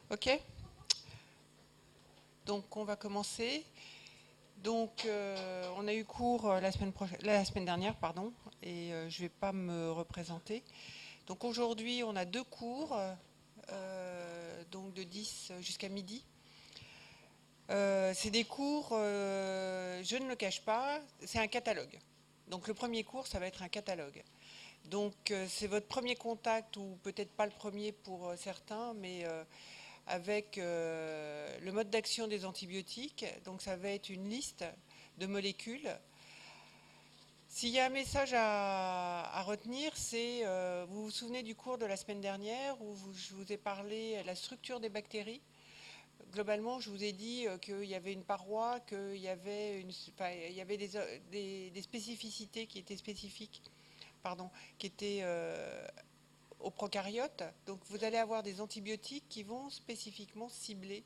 Ok, donc on va commencer. Donc on a eu cours la semaine dernière, pardon, et je ne vais pas me représenter. Donc aujourd'hui on a deux cours, donc de 10 jusqu'à midi. C'est des cours, je ne le cache pas, c'est un catalogue. Donc le premier cours, ça va être un catalogue. Donc c'est votre premier contact, ou peut-être pas le premier pour certains, mais avec le mode d'action des antibiotiques. Donc ça va être une liste de molécules. S'il y a un message à retenir, c'est, vous vous souvenez du cours de la semaine dernière où je vous ai parlé de la structure des bactéries. Globalement, je vous ai dit qu'il y avait une paroi, qu'il y avait, il y avait des spécificités qui étaient spécifiques, pardon, qui étaient aux prokaryotes. Donc vous allez avoir des antibiotiques qui vont spécifiquement cibler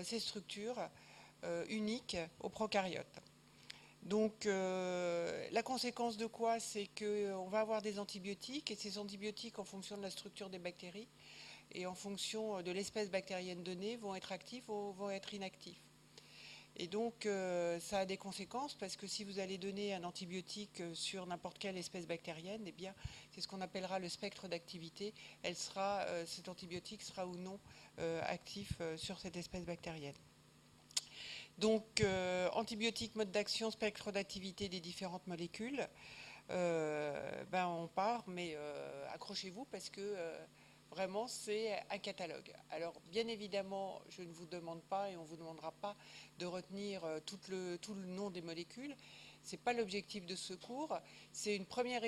ces structures uniques aux prokaryotes. Donc la conséquence de quoi? C'est qu'on va avoir des antibiotiques, et ces antibiotiques, en fonction de la structure des bactéries et en fonction de l'espèce bactérienne donnée, vont être actifs ou vont être inactifs. Et donc ça a des conséquences, parce que si vous allez donner un antibiotique sur n'importe quelle espèce bactérienne, eh bien c'est ce qu'on appellera le spectre d'activité. Cet antibiotique sera ou non actif sur cette espèce bactérienne. Donc antibiotique, mode d'action, spectre d'activité des différentes molécules. On part, mais accrochez-vous, parce que vraiment c'est un catalogue. Alors bien évidemment, je ne vous demande pas, et on ne vous demandera pas de retenir tout le nom des molécules. Ce n'est pas l'objectif de ce cours. C'est une première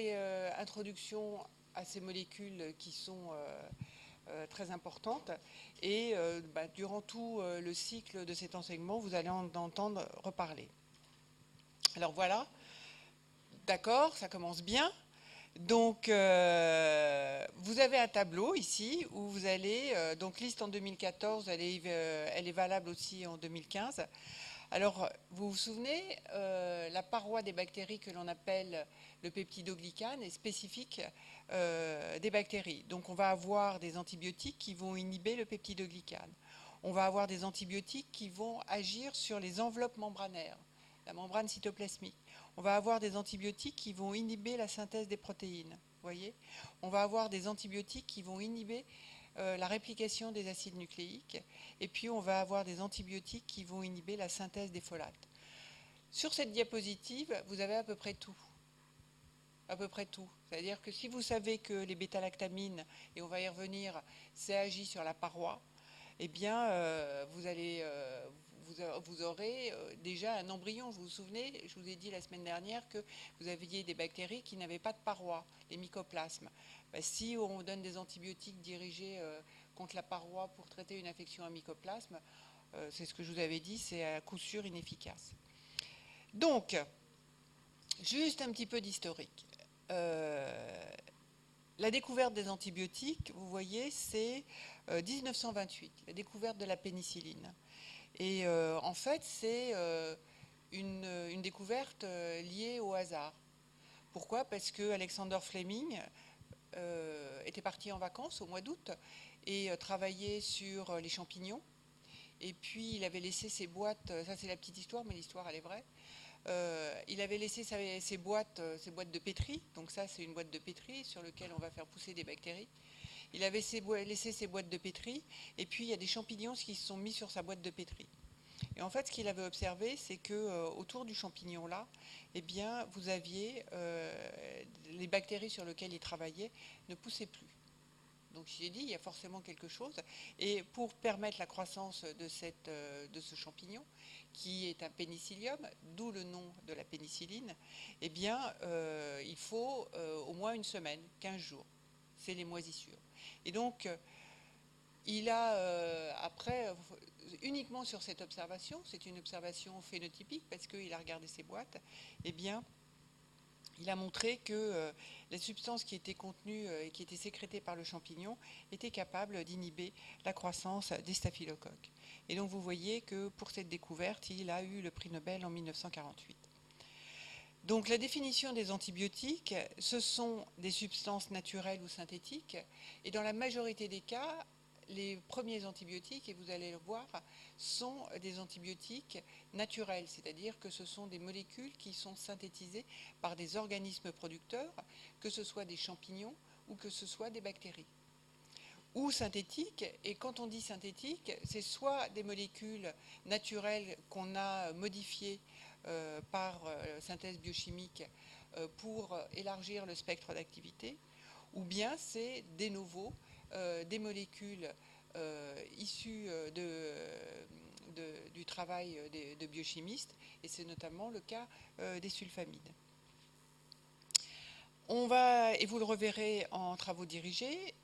introduction à ces molécules qui sont très importantes. Et durant tout le cycle de cet enseignement, vous allez en entendre reparler. Alors voilà, d'accord, ça commence bien. Donc, vous avez un tableau ici où vous allez, donc liste en 2014, elle est valable aussi en 2015. Alors, vous vous souvenez, la paroi des bactéries que l'on appelle le peptidoglycane est spécifique des bactéries. Donc, on va avoir des antibiotiques qui vont inhiber le peptidoglycane. On va avoir des antibiotiques qui vont agir sur les enveloppes membranaires, la membrane cytoplasmique. On va avoir des antibiotiques qui vont inhiber la synthèse des protéines. Voyez, on va avoir des antibiotiques qui vont inhiber la réplication des acides nucléiques, et puis on va avoir des antibiotiques qui vont inhiber la synthèse des folates. Sur cette diapositive, vous avez à peu près tout. À peu près tout. C'est-à-dire que si vous savez que les bêta-lactamines, et on va y revenir, ça agit sur la paroi, eh bien, vous aurez déjà un embryon. Vous vous souvenez, je vous ai dit la semaine dernière que vous aviez des bactéries qui n'avaient pas de paroi, les mycoplasmes. Si on donne des antibiotiques dirigés contre la paroi pour traiter une infection à mycoplasme, c'est ce que je vous avais dit, c'est à coup sûr inefficace. Donc, juste un petit peu d'historique. La découverte des antibiotiques, vous voyez, c'est 1928, la découverte de la pénicilline. Et en fait, c'est une découverte liée au hasard. Pourquoi? Parce que Alexander Fleming était parti en vacances au mois d'août et travaillait sur les champignons. Et puis il avait laissé ses boîtes, ça c'est la petite histoire, mais l'histoire elle est vraie. Il avait laissé ses boîtes de pétri, donc ça c'est une boîte de pétri sur laquelle on va faire pousser des bactéries. Il avait laissé ses boîtes de pétri, et puis il y a des champignons qui se sont mis sur sa boîte de pétri. Et en fait, ce qu'il avait observé, c'est que autour du champignon là, eh bien, vous aviez les bactéries sur lesquelles il travaillait ne poussaient plus. Donc j'ai dit, il y a forcément quelque chose. Et pour permettre la croissance de ce champignon, qui est un pénicillium, d'où le nom de la pénicilline, eh bien, il faut au moins une semaine, 15 jours. C'est les moisissures. Et donc, il a, après, uniquement sur cette observation, c'est une observation phénotypique, parce qu'il a regardé ses boîtes, eh bien, il a montré que la substance qui était contenue et qui était sécrétée par le champignon était capable d'inhiber la croissance des staphylocoques. Et donc vous voyez que pour cette découverte, il a eu le prix Nobel en 1948. Donc la définition des antibiotiques, ce sont des substances naturelles ou synthétiques, et dans la majorité des cas, les premiers antibiotiques, et vous allez le voir, sont des antibiotiques naturels, c'est-à-dire que ce sont des molécules qui sont synthétisées par des organismes producteurs, que ce soit des champignons ou que ce soit des bactéries. Ou synthétiques, et quand on dit synthétique, c'est soit des molécules naturelles qu'on a modifiées par synthèse biochimique pour élargir le spectre d'activité, ou bien c'est des nouveaux, des molécules issues du travail de biochimistes, et c'est notamment le cas des sulfamides. On va, et vous le reverrez en travaux dirigés,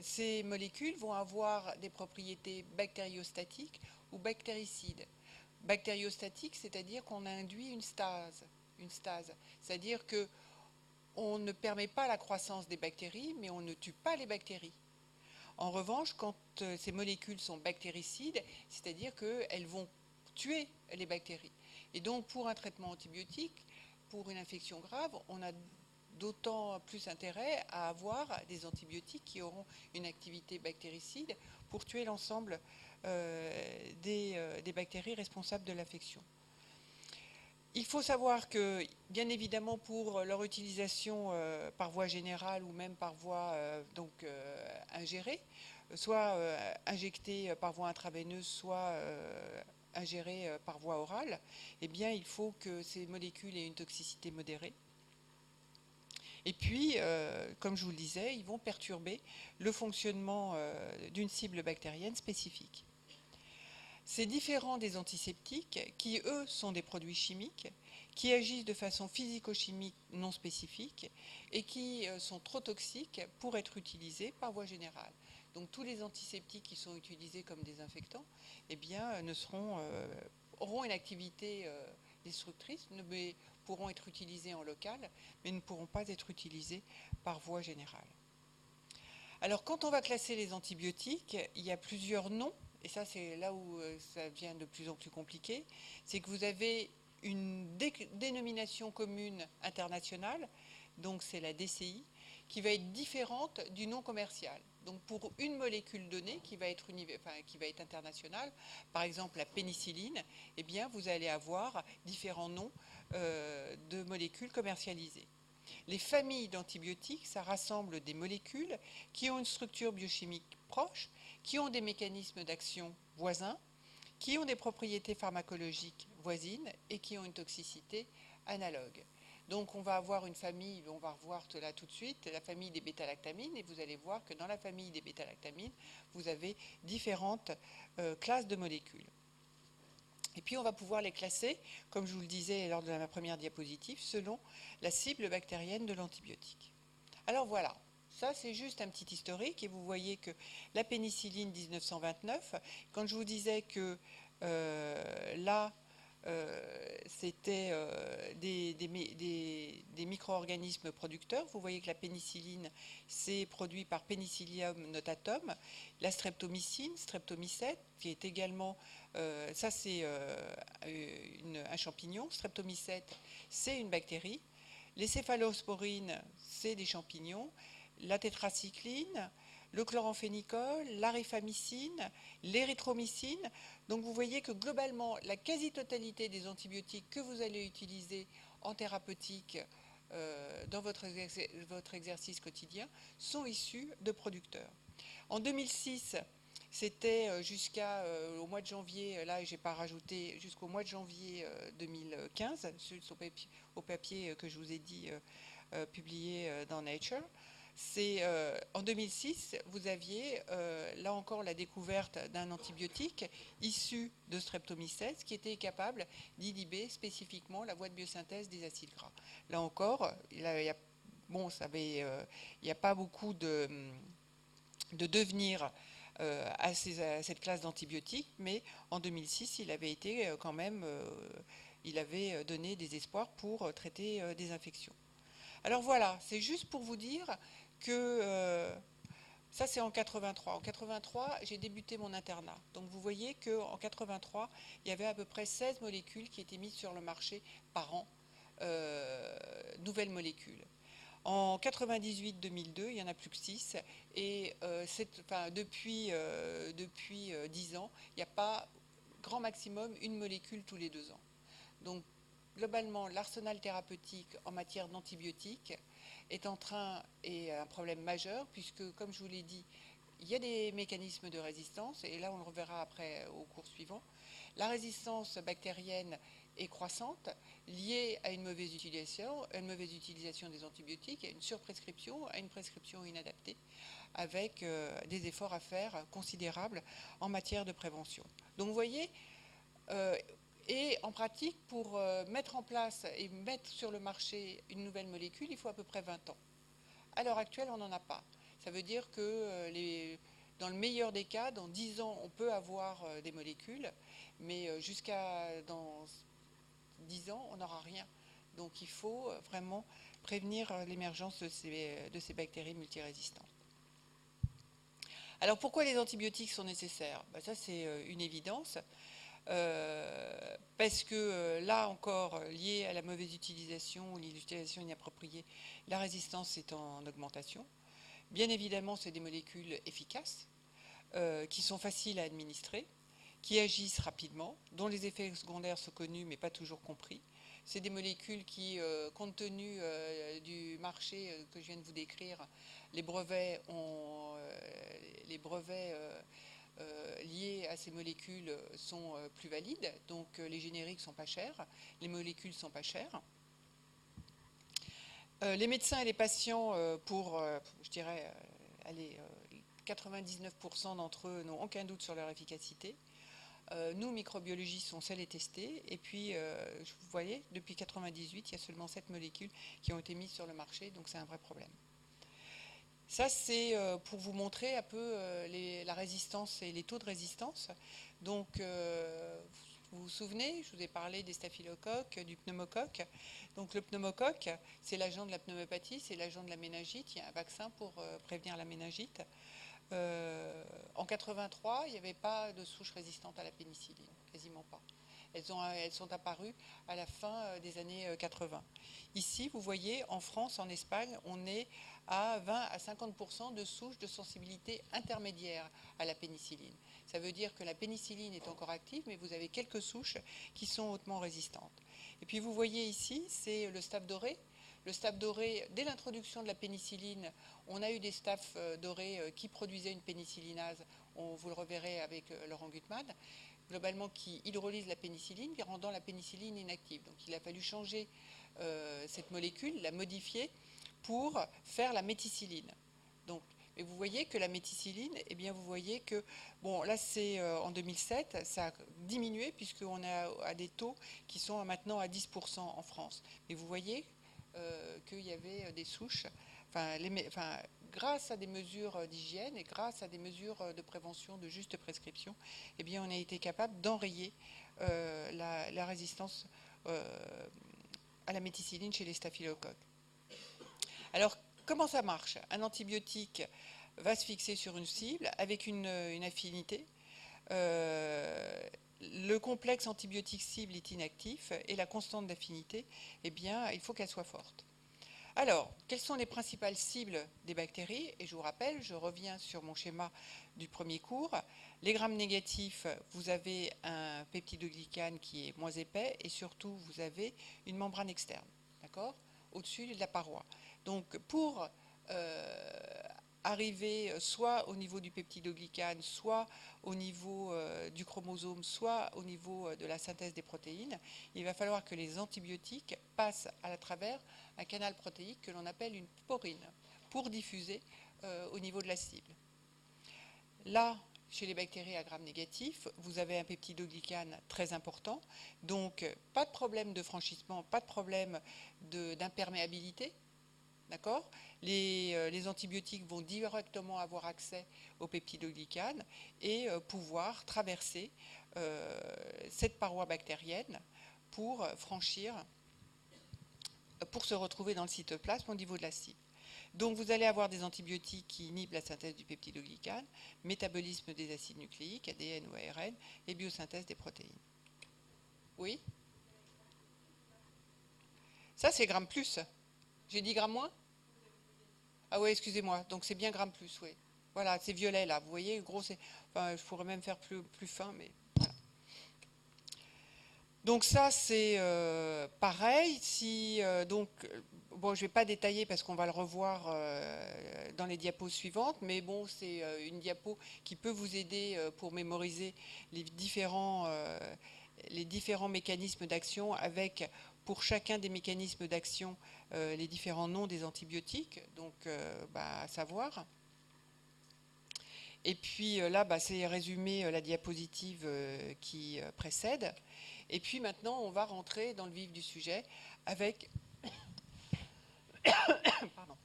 ces molécules vont avoir des propriétés bactériostatiques ou bactéricides. Bactériostatique, c'est-à-dire qu'on induit une stase, c'est-à-dire que on ne permet pas la croissance des bactéries, mais on ne tue pas les bactéries. En revanche, quand ces molécules sont bactéricides, c'est-à-dire qu'elles vont tuer les bactéries. Et donc, pour un traitement antibiotique, pour une infection grave, on a d'autant plus intérêt à avoir des antibiotiques qui auront une activité bactéricide pour tuer l'ensemble des bactéries responsables de l'infection. Il faut savoir que, bien évidemment, pour leur utilisation par voie générale ou même par voie ingérée, soit injectée par voie intraveineuse, soit ingérée par voie orale, eh bien, il faut que ces molécules aient une toxicité modérée. Et puis, comme je vous le disais, ils vont perturber le fonctionnement d'une cible bactérienne spécifique. C'est différent des antiseptiques qui, eux, sont des produits chimiques, qui agissent de façon physico-chimique non spécifique et qui sont trop toxiques pour être utilisés par voie générale. Donc tous les antiseptiques qui sont utilisés comme désinfectants eh bien, auront une activité destructrice, mais pourront être utilisés en local, mais ne pourront pas être utilisés par voie générale. Alors quand on va classer les antibiotiques, il y a plusieurs noms. Et ça, c'est là où ça devient de plus en plus compliqué, c'est que vous avez une dénomination commune internationale, donc c'est la DCI, qui va être différente du nom commercial. Donc pour une molécule donnée qui va être internationale, par exemple la pénicilline, eh bien vous allez avoir différents noms de molécules commercialisées. Les familles d'antibiotiques, ça rassemble des molécules qui ont une structure biochimique proche, qui ont des mécanismes d'action voisins, qui ont des propriétés pharmacologiques voisines et qui ont une toxicité analogue. Donc on va avoir une famille, on va revoir là tout de suite, la famille des bêta-lactamines, et vous allez voir que dans la famille des bêta-lactamines, vous avez différentes classes de molécules. Et puis on va pouvoir les classer, comme je vous le disais lors de ma première diapositive, selon la cible bactérienne de l'antibiotique. Alors voilà, ça c'est juste un petit historique, et vous voyez que la pénicilline 1929, quand je vous disais que là, c'était des micro-organismes producteurs. Vous voyez que la pénicilline, c'est produit par Penicillium notatum. La streptomycine, streptomycète, qui est également, ça c'est un champignon. Streptomycète, c'est une bactérie. Les céphalosporines, c'est des champignons. La tétracycline, le chloramphénicol, la rifamycine, l'érythromycine. Donc vous voyez que globalement, la quasi-totalité des antibiotiques que vous allez utiliser en thérapeutique dans votre exercice quotidien sont issus de producteurs. En 2006, c'était jusqu'au mois de janvier, là je n'ai pas rajouté, jusqu'au mois de janvier 2015, au papier que je vous ai dit publié dans Nature. En 2006, vous aviez là encore la découverte d'un antibiotique issu de streptomycète qui était capable d'inhiber spécifiquement la voie de biosynthèse des acides gras. Là encore, il n'y a pas beaucoup de devenir à cette classe d'antibiotiques, mais en 2006, il avait été quand même, il avait donné des espoirs pour traiter des infections. Alors voilà, c'est juste pour vous dire que ça c'est en 83. En 83, j'ai débuté mon internat. Donc vous voyez qu'en 83, il y avait à peu près 16 molécules qui étaient mises sur le marché par an, nouvelles molécules. En 98-2002, il n'y en a plus que 6. Et depuis 10 ans, il n'y a pas grand maximum une molécule tous les 2 ans. Donc, globalement, l'arsenal thérapeutique en matière d'antibiotiques est un problème majeur, puisque, comme je vous l'ai dit, il y a des mécanismes de résistance, et là on le reverra après au cours suivant. La résistance bactérienne est croissante, liée à une mauvaise utilisation des antibiotiques, à une surprescription, à une prescription inadaptée, avec des efforts à faire considérables en matière de prévention. Donc vous voyez, et en pratique, pour mettre en place et mettre sur le marché une nouvelle molécule, il faut à peu près 20 ans. À l'heure actuelle, on n'en a pas. Ça veut dire que dans le meilleur des cas, dans 10 ans, on peut avoir des molécules, mais jusqu'à dans 10 ans, on n'aura rien. Donc il faut vraiment prévenir l'émergence de ces bactéries multirésistantes. Alors pourquoi les antibiotiques sont nécessaires? Ça, c'est une évidence. Parce que là encore, lié à la mauvaise utilisation ou l'utilisation inappropriée, la résistance est en augmentation. Bien évidemment, c'est des molécules efficaces, qui sont faciles à administrer, qui agissent rapidement, dont les effets secondaires sont connus mais pas toujours compris. C'est des molécules qui, compte tenu du marché que je viens de vous décrire, les brevets liés à ces molécules sont plus valides, donc les génériques sont pas chers, les molécules sont pas chères. Les médecins et les patients, je dirais, 99% d'entre eux n'ont aucun doute sur leur efficacité. Nous, microbiologistes, on sait les tester. Et puis, vous voyez, depuis 1998, il y a seulement 7 molécules qui ont été mises sur le marché, donc c'est un vrai problème. Ça, c'est pour vous montrer un peu la résistance et les taux de résistance. Donc, vous vous souvenez, je vous ai parlé des staphylocoques, du pneumocoque. Donc, le pneumocoque, c'est l'agent de la pneumopathie, c'est l'agent de la méningite. Il y a un vaccin pour prévenir la méningite. En 83, il n'y avait pas de souche résistante à la pénicilline, quasiment pas. Elles sont apparues à la fin des années 80. Ici, vous voyez, en France, en Espagne, on est à 20 à 50% de souches de sensibilité intermédiaire à la pénicilline. Ça veut dire que la pénicilline est encore active, mais vous avez quelques souches qui sont hautement résistantes. Et puis vous voyez ici, c'est le staph doré. Le staph doré, dès l'introduction de la pénicilline, on a eu des staphs dorés qui produisaient une pénicillinase. Vous le reverrez avec Laurent Gutmann, globalement qui hydrolyse la pénicilline, rendant la pénicilline inactive. Donc il a fallu changer cette molécule, la modifier pour faire la méticilline. Donc, et vous voyez que la méticilline, eh bien vous voyez que, bon là c'est en 2007, ça a diminué puisqu'on est à des taux qui sont maintenant à 10% en France. Mais vous voyez qu'il y avait des souches, grâce à des mesures d'hygiène et grâce à des mesures de prévention de juste prescription, eh bien on a été capable d'enrayer la résistance à la méticilline chez les staphylocoques. Alors, comment ça marche? Un antibiotique va se fixer sur une cible avec une affinité. Le complexe antibiotique cible est inactif et la constante d'affinité, eh bien, il faut qu'elle soit forte. Alors, quelles sont les principales cibles des bactéries? Et je vous rappelle, je reviens sur mon schéma du premier cours. Les grammes négatifs, vous avez un peptidoglycane qui est moins épais et surtout, vous avez une membrane externe, d'accord, au-dessus de la paroi. Donc, pour arriver soit au niveau du peptidoglycane, soit au niveau du chromosome, soit au niveau de la synthèse des protéines, il va falloir que les antibiotiques passent à travers un canal protéique que l'on appelle une porine pour diffuser au niveau de la cible. Là, chez les bactéries à gram négatif, vous avez un peptidoglycane très important, donc pas de problème de franchissement, pas de problème d'imperméabilité. D'accord ? Les antibiotiques vont directement avoir accès au peptidoglycane et pouvoir traverser cette paroi bactérienne pour se retrouver dans le cytoplasme au niveau de la cible. Donc vous allez avoir des antibiotiques qui inhibent la synthèse du peptidoglycane, métabolisme des acides nucléiques, ADN ou ARN, et biosynthèse des protéines. Oui ? Ça c'est gramme plus. J'ai dit gramme moins ? Ah oui, excusez-moi, donc c'est bien gramme plus, oui. Voilà, c'est violet là, vous voyez, gros, c'est... Enfin, je pourrais même faire plus fin, mais... Donc ça, c'est pareil. Si, bon, je ne vais pas détailler parce qu'on va le revoir dans les diapos suivantes, mais bon, c'est une diapo qui peut vous aider pour mémoriser les différents mécanismes d'action avec, pour chacun des mécanismes d'action, les différents noms des antibiotiques, donc à savoir. Et puis là, c'est résumé la diapositive qui précède. Et puis maintenant, on va rentrer dans le vif du sujet avec pardon,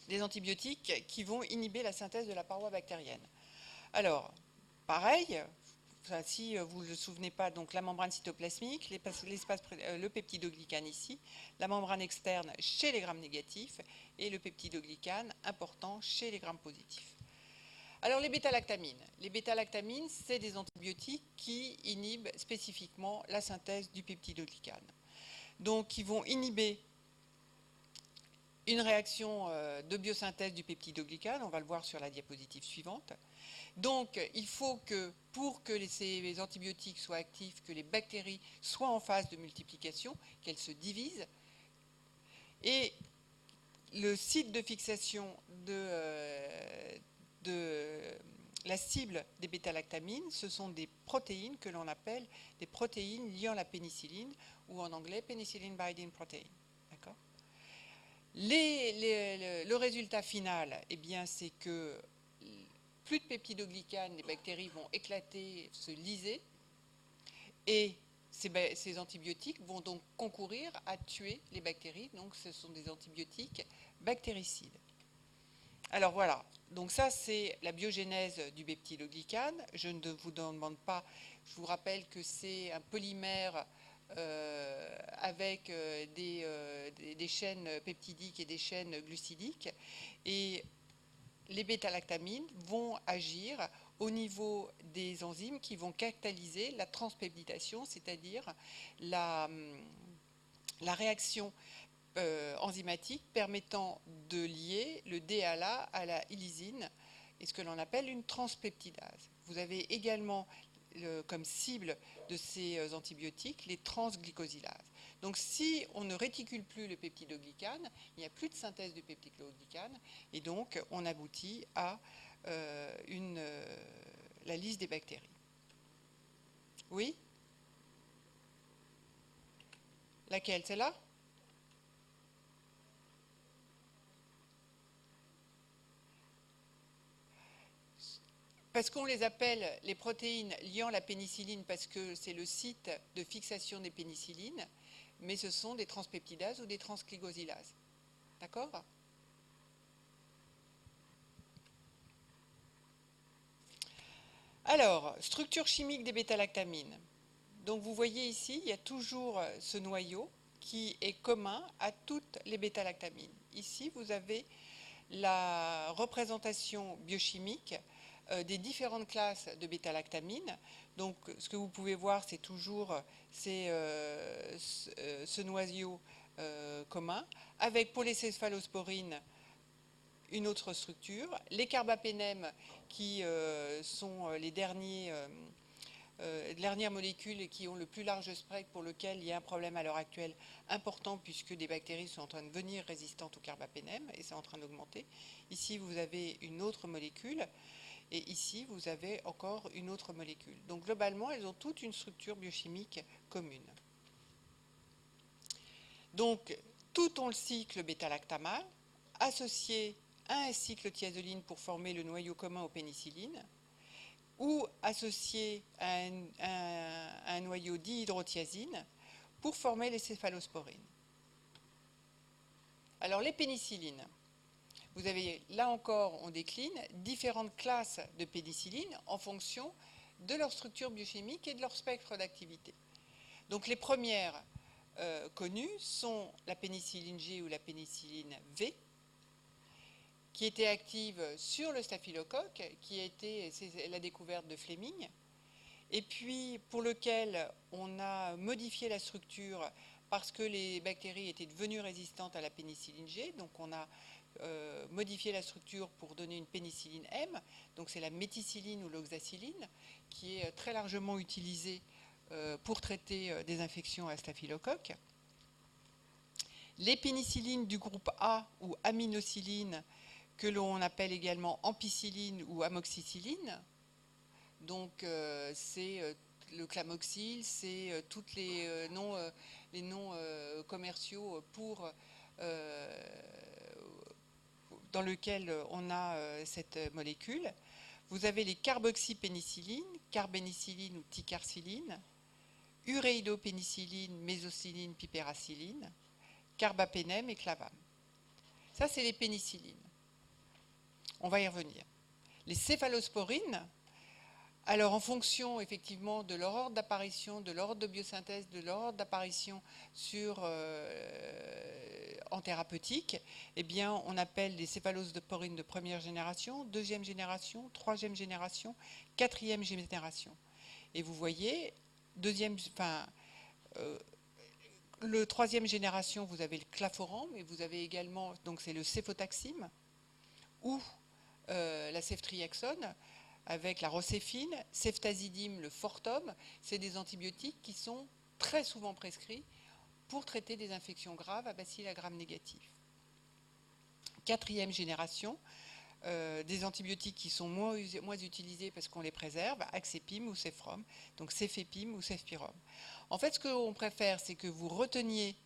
des antibiotiques qui vont inhiber la synthèse de la paroi bactérienne. Alors, pareil, si vous ne le souvenez pas, donc la membrane cytoplasmique, le peptidoglycane ici, la membrane externe chez les grammes négatifs et le peptidoglycane important chez les grammes positifs. Alors les bêta-lactamines. Les bêta-lactamines, c'est des antibiotiques qui inhibent spécifiquement la synthèse du peptidoglycane. Donc ils vont inhiber une réaction de biosynthèse du peptidoglycane, on va le voir sur la diapositive suivante. Donc il faut que pour que ces antibiotiques soient actifs, que les bactéries soient en phase de multiplication, qu'elles se divisent. Et le site de fixation de la cible des bêta-lactamines, ce sont des protéines que l'on appelle des protéines liant la pénicilline, ou en anglais penicillin binding protein. D'accord ? Le résultat final, eh bien, c'est que plus de peptidoglycane, les bactéries vont éclater, se liser, et ces antibiotiques vont donc concourir à tuer les bactéries. Donc ce sont des antibiotiques bactéricides. Alors voilà, donc ça c'est la biogénèse du peptidoglycane. Je ne vous demande pas, je vous rappelle que c'est un polymère avec des chaînes peptidiques et des chaînes glucidiques. Et les bêta-lactamines vont agir au niveau des enzymes qui vont catalyser la transpeptidation, c'est-à-dire la réaction enzymatique permettant de lier le DHA à la ylysine, et ce que l'on appelle une transpeptidase. Vous avez également comme cible de ces antibiotiques les transglycosylases. Donc si on ne réticule plus le peptidoglycane, il n'y a plus de synthèse du peptidoglycane, et donc on aboutit à la liste des bactéries. Oui? Laquelle? Celle-là? Parce qu'on les appelle les protéines liant la pénicilline parce que c'est le site de fixation des pénicillines, mais ce sont des transpeptidases ou des transglycosylases. D'accord? Alors, structure chimique des bêta-lactamines. Donc vous voyez ici, il y a toujours ce noyau qui est commun à toutes les bêta-lactamines. Ici, vous avez la représentation biochimique des différentes classes de bêta-lactamines. Donc ce que vous pouvez voir, c'est toujours ce noyau commun, avec pour les céphalosporines une autre structure. Les carbapénèmes qui sont les dernières molécules qui ont le plus large spectre, pour lequel il y a un problème à l'heure actuelle important, puisque des bactéries sont en train de devenir résistantes au carbapénème et c'est en train d'augmenter. Ici, vous avez une autre molécule et ici, vous avez encore une autre molécule. Donc globalement, elles ont toutes une structure biochimique commune. Donc, tout ont le cycle bêta-lactamase associé à un cycle thiazoline pour former le noyau commun aux pénicillines, ou associé à un noyau dihydrothiazine pour former les céphalosporines. Alors les pénicillines, vous avez là encore, on décline différentes classes de pénicillines en fonction de leur structure biochimique et de leur spectre d'activité. Donc les premières connues sont la pénicilline G ou la pénicilline V, qui était active sur le staphylocoque, qui a été la découverte de Fleming, et puis pour lequel on a modifié la structure parce que les bactéries étaient devenues résistantes à la pénicilline G, donc on a modifier la structure pour donner une pénicilline M, donc c'est la méticilline ou l'oxacilline, qui est très largement utilisée pour traiter des infections à staphylocoque. Les pénicillines du groupe A ou aminocilline, que l'on appelle également ampicilline ou amoxicilline, donc c'est le clamoxyl, c'est tous les noms commerciaux dans lequel on a cette molécule. Vous avez les carboxypénicillines, carbénicilline ou ticarciline, uréidopénicilline, mésocilline, pipéracilline, carbapénem et clavam. Ça, c'est les pénicillines. On va y revenir. Les céphalosporines, alors en fonction effectivement de leur ordre d'apparition, de leur ordre de biosynthèse, de leur ordre d'apparition en thérapeutique, eh bien, on appelle les céphalosporines de première génération, deuxième génération, troisième génération, quatrième génération. Et vous voyez, le troisième génération, vous avez le claforam, et vous avez également, donc c'est le céphotaxime, ou la ceftriaxone, avec la rocéfine, ceftazidime, le Fortum, c'est des antibiotiques qui sont très souvent prescrits pour traiter des infections graves à bacilles à gram négatif. Quatrième génération, des antibiotiques qui sont moins utilisés parce qu'on les préserve, Axépime ou Cefrom, donc Cefepime ou Cefpirom. En fait, ce qu'on préfère, c'est que vous reteniez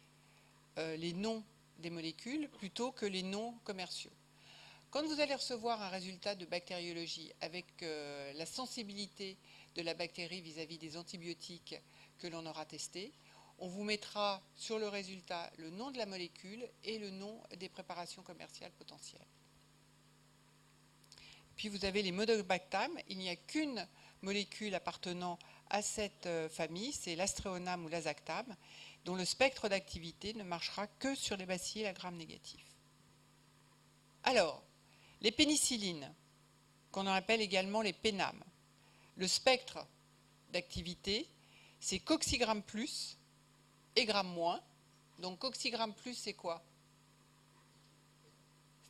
les noms des molécules plutôt que les noms commerciaux. Quand vous allez recevoir un résultat de bactériologie avec la sensibilité de la bactérie vis-à-vis des antibiotiques que l'on aura testés, on vous mettra sur le résultat le nom de la molécule et le nom des préparations commerciales potentielles. Puis vous avez les Modobactam. Il n'y a qu'une molécule appartenant à cette famille, c'est l'astréonam ou l'azactam, dont le spectre d'activité ne marchera que sur les bacilles à gram négatif. Alors, les pénicillines, qu'on appelle également les pénam, le spectre d'activité, c'est coccigramme plus et gramme moins. Donc coccigramme plus, c'est quoi?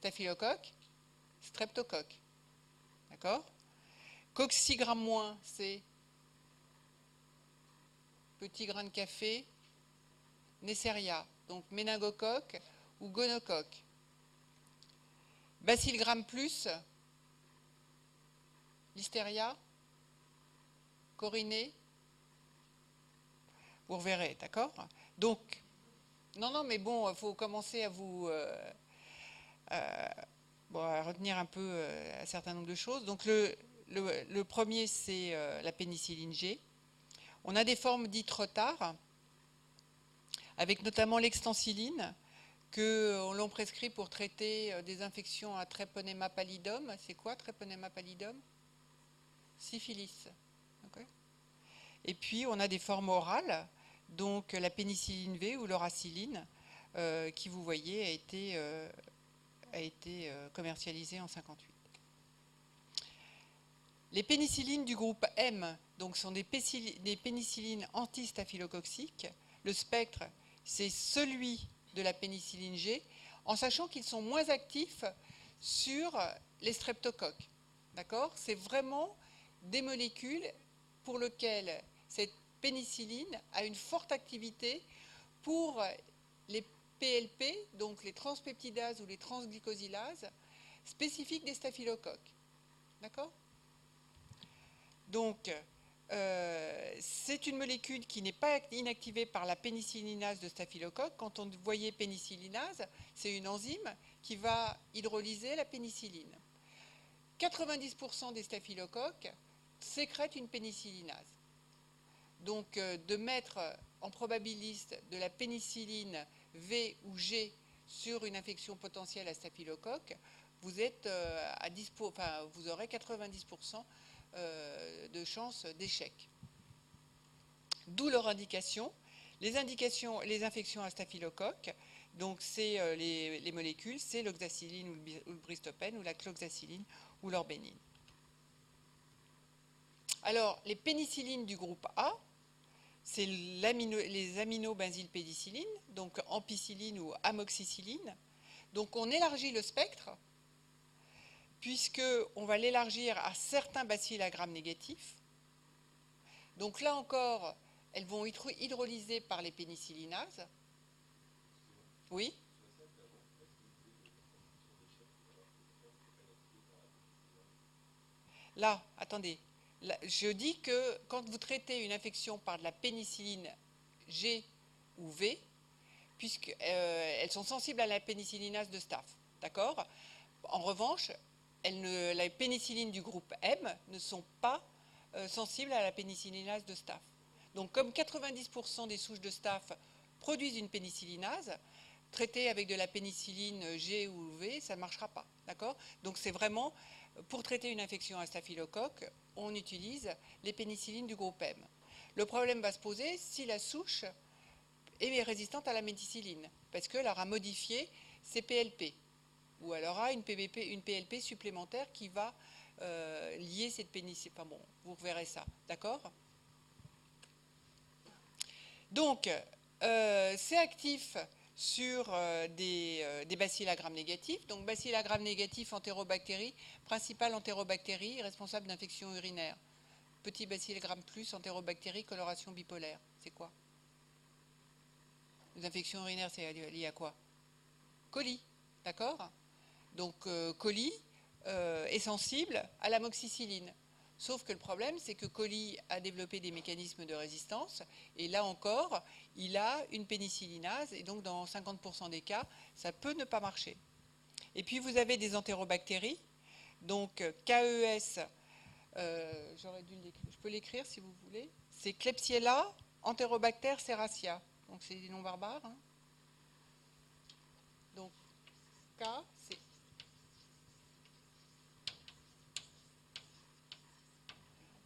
Staphylocoque, streptocoque. D'accord? Coccigramme moins, c'est petit grain de café, Neisseria, donc méningocoque ou gonocoque. Bacillegramme plus, Listeria, Corinée, vous reverrez, d'accord? Donc, non, mais bon, il faut commencer à à retenir un peu un certain nombre de choses. Donc, le premier, c'est la pénicilline G. On a des formes dites retard, avec notamment l'extensiline, que l'on prescrit pour traiter des infections à Treponema pallidum. C'est quoi Treponema pallidum? Syphilis. Okay. Et puis on a des formes orales, donc la pénicilline V ou l'oraciline, qui vous voyez a été commercialisée en 1958. Les pénicillines du groupe M donc, sont des pénicillines antistaphylococciques. Le spectre, c'est celui de la pénicilline G, en sachant qu'ils sont moins actifs sur les streptocoques. D'accord? C'est vraiment des molécules pour lesquelles cette pénicilline a une forte activité pour les PLP, donc les transpeptidases ou les transglycosylases, spécifiques des staphylocoques. D'accord? Donc, c'est une molécule qui n'est pas inactivée par la pénicillinase de staphylocoque. Quand on voyait pénicillinase, c'est une enzyme qui va hydrolyser la pénicilline. 90% des staphylocoques sécrètent une pénicillinase. Donc, de mettre en probabiliste de la pénicilline V ou G sur une infection potentielle à staphylocoque, vous êtes vous aurez 90% de chances d'échec. D'où leur indication. Les infections à staphylocoque, donc c'est les molécules, c'est l'oxacilline ou le bristopène ou la cloxacilline ou l'orbénine. Alors, les pénicillines du groupe A, c'est les aminobenzylpénicillines, donc ampicilline ou amoxicilline, Donc on élargit le spectre, puisqu'on va l'élargir à certains bacilles à Gram négatifs. Donc là encore, elles vont être hydrolysées par les pénicillinases. Oui. Là, attendez. Là, je dis que quand vous traitez une infection par de la pénicilline G ou V, puisqu'elles sont sensibles à la pénicillinase de Staph. D'accord? En revanche, la pénicilline du groupe M ne sont pas sensibles à la pénicillinase de Staph. Donc comme 90% des souches de Staph produisent une pénicillinase, traiter avec de la pénicilline G ou V, ça ne marchera pas. D'accord? Donc c'est vraiment, pour traiter une infection à staphylocoque, on utilise les pénicillines du groupe M. Le problème va se poser si la souche est résistante à la pénicilline, parce qu'elle aura modifié ses PLP, ou elle aura une PLP supplémentaire qui va lier cette pénicilline. Enfin bon, vous reverrez ça, d'accord? Donc, c'est actif sur des bacilles à Gram négatifs. Donc, bacilles à Gram négatifs, entérobactéries, principale entérobactérie responsable d'infections urinaires. Petit bacille Gram plus, entérobactérie, coloration bipolaire. C'est quoi? Les infections urinaires, c'est lié à quoi? Coli, d'accord? Donc, coli est sensible à l'amoxicilline. Sauf que le problème, c'est que coli a développé des mécanismes de résistance, et là encore, il a une pénicillinase, et donc dans 50% des cas, ça peut ne pas marcher. Et puis vous avez des entérobactéries, donc KES, je peux l'écrire si vous voulez, c'est Klebsiella enterobacter serratia, donc c'est des noms barbares. Hein. Donc K, c'est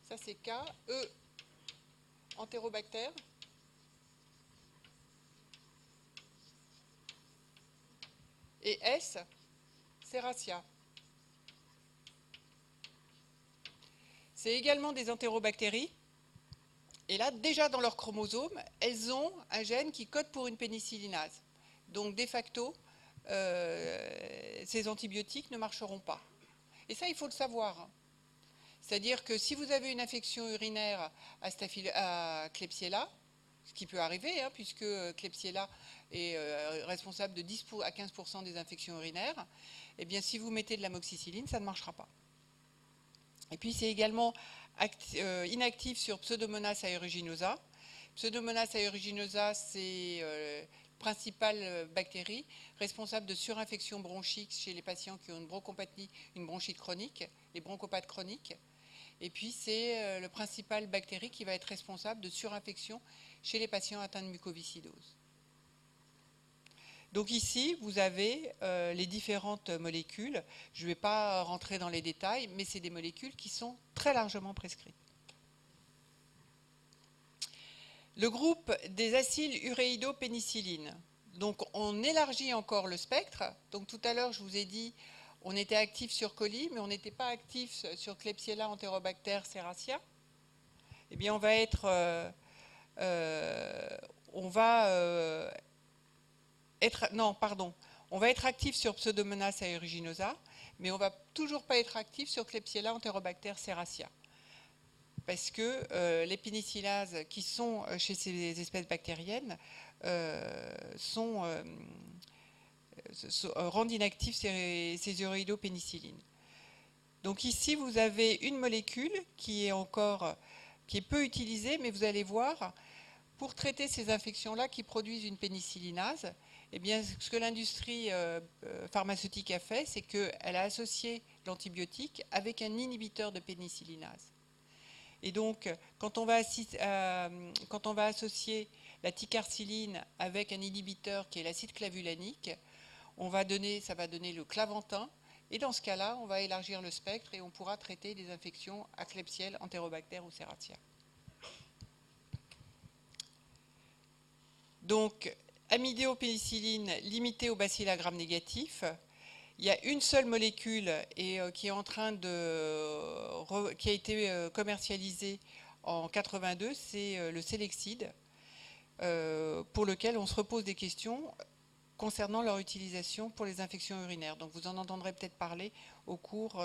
ça c'est K, E, entérobacter. Et S, serratia. C'est également des entérobactéries. Et là, déjà dans leur chromosome, elles ont un gène qui code pour une pénicillinase. Donc, de facto, ces antibiotiques ne marcheront pas. Et ça, il faut le savoir. C'est-à-dire que si vous avez une infection urinaire à Klebsiella, ce qui peut arriver, hein, puisque Klebsiella est responsable de 10 à 15% des infections urinaires, eh bien, si vous mettez de l'amoxicilline, ça ne marchera pas. Et puis, c'est également inactif sur Pseudomonas aeruginosa. Pseudomonas aeruginosa, c'est principale bactérie responsable de surinfection bronchique chez les patients qui ont une bronchopathie, une bronchite chronique, les bronchopathes chroniques. Et puis, c'est le principal bactérie qui va être responsable de surinfection chez les patients atteints de mucoviscidose. Donc ici, vous avez les différentes molécules. Je ne vais pas rentrer dans les détails, mais c'est des molécules qui sont très largement prescrites. Le groupe des acyl uréidopénicillines. Donc on élargit encore le spectre. Donc tout à l'heure, je vous ai dit, on était actif sur coli, mais on n'était pas actif sur Klebsiella enterobacter serratia. Eh bien, on va être on va être actif sur Pseudomonas aeruginosa, mais on ne va toujours pas être actif sur Klebsiella enterobacter serratia. Parce que les pénicillinases qui sont chez ces espèces bactériennes rendent inactifs ces uréidopénicillines. Donc ici, vous avez une molécule qui est peu utilisée, mais vous allez voir, pour traiter ces infections-là qui produisent une pénicillinase, eh bien, ce que l'industrie pharmaceutique a fait, c'est qu'elle a associé l'antibiotique avec un inhibiteur de pénicillinase. Et donc, quand on va associer la ticarciline avec un inhibiteur qui est l'acide clavulanique, ça va donner le clavantin. Et dans ce cas-là, on va élargir le spectre et on pourra traiter des infections à Klebsiella, enterobacter ou serratia. Donc, amidéopénicilline limitée au bacille à Gram négatif. Il y a une seule molécule qui a été commercialisée en 82, c'est le Selexide, pour lequel on se repose des questions. concernant leur utilisation pour les infections urinaires. Donc vous en entendrez peut-être parler au cours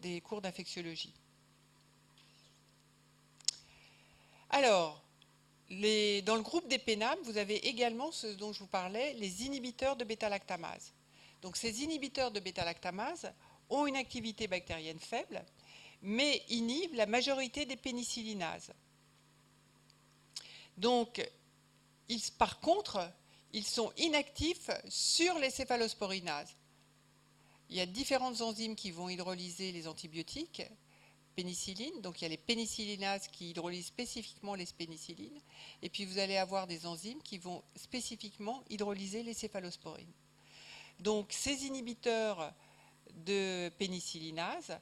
des cours d'infectiologie. Alors, dans le groupe des PNAM, vous avez également ce dont je vous parlais, les inhibiteurs de bêta-lactamase. Donc ces inhibiteurs de bêta-lactamase ont une activité bactérienne faible, mais inhibent la majorité des pénicillinases. Donc, par contre, ils sont inactifs sur les céphalosporinases. Il y a différentes enzymes qui vont hydrolyser les antibiotiques, pénicilline, donc il y a les pénicillinases qui hydrolysent spécifiquement les pénicillines, et puis vous allez avoir des enzymes qui vont spécifiquement hydrolyser les céphalosporines. Donc ces inhibiteurs de pénicillinase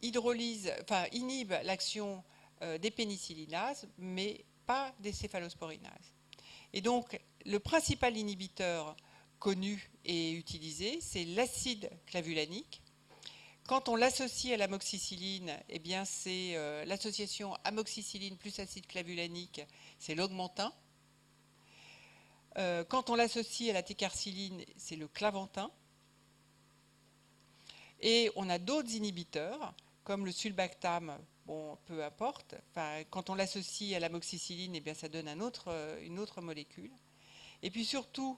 inhibent l'action des pénicillinases, mais pas des céphalosporinases. Et donc le principal inhibiteur connu et utilisé, c'est l'acide clavulanique. Quand on l'associe à l'amoxicilline, eh bien c'est l'association amoxicilline plus acide clavulanique, c'est l'augmentin. Quand on l'associe à la técarciline, c'est le clavantin. Et on a d'autres inhibiteurs, comme le sulbactam, bon, peu importe. Enfin, quand on l'associe à l'amoxicilline, eh bien ça donne une autre molécule. Et puis surtout,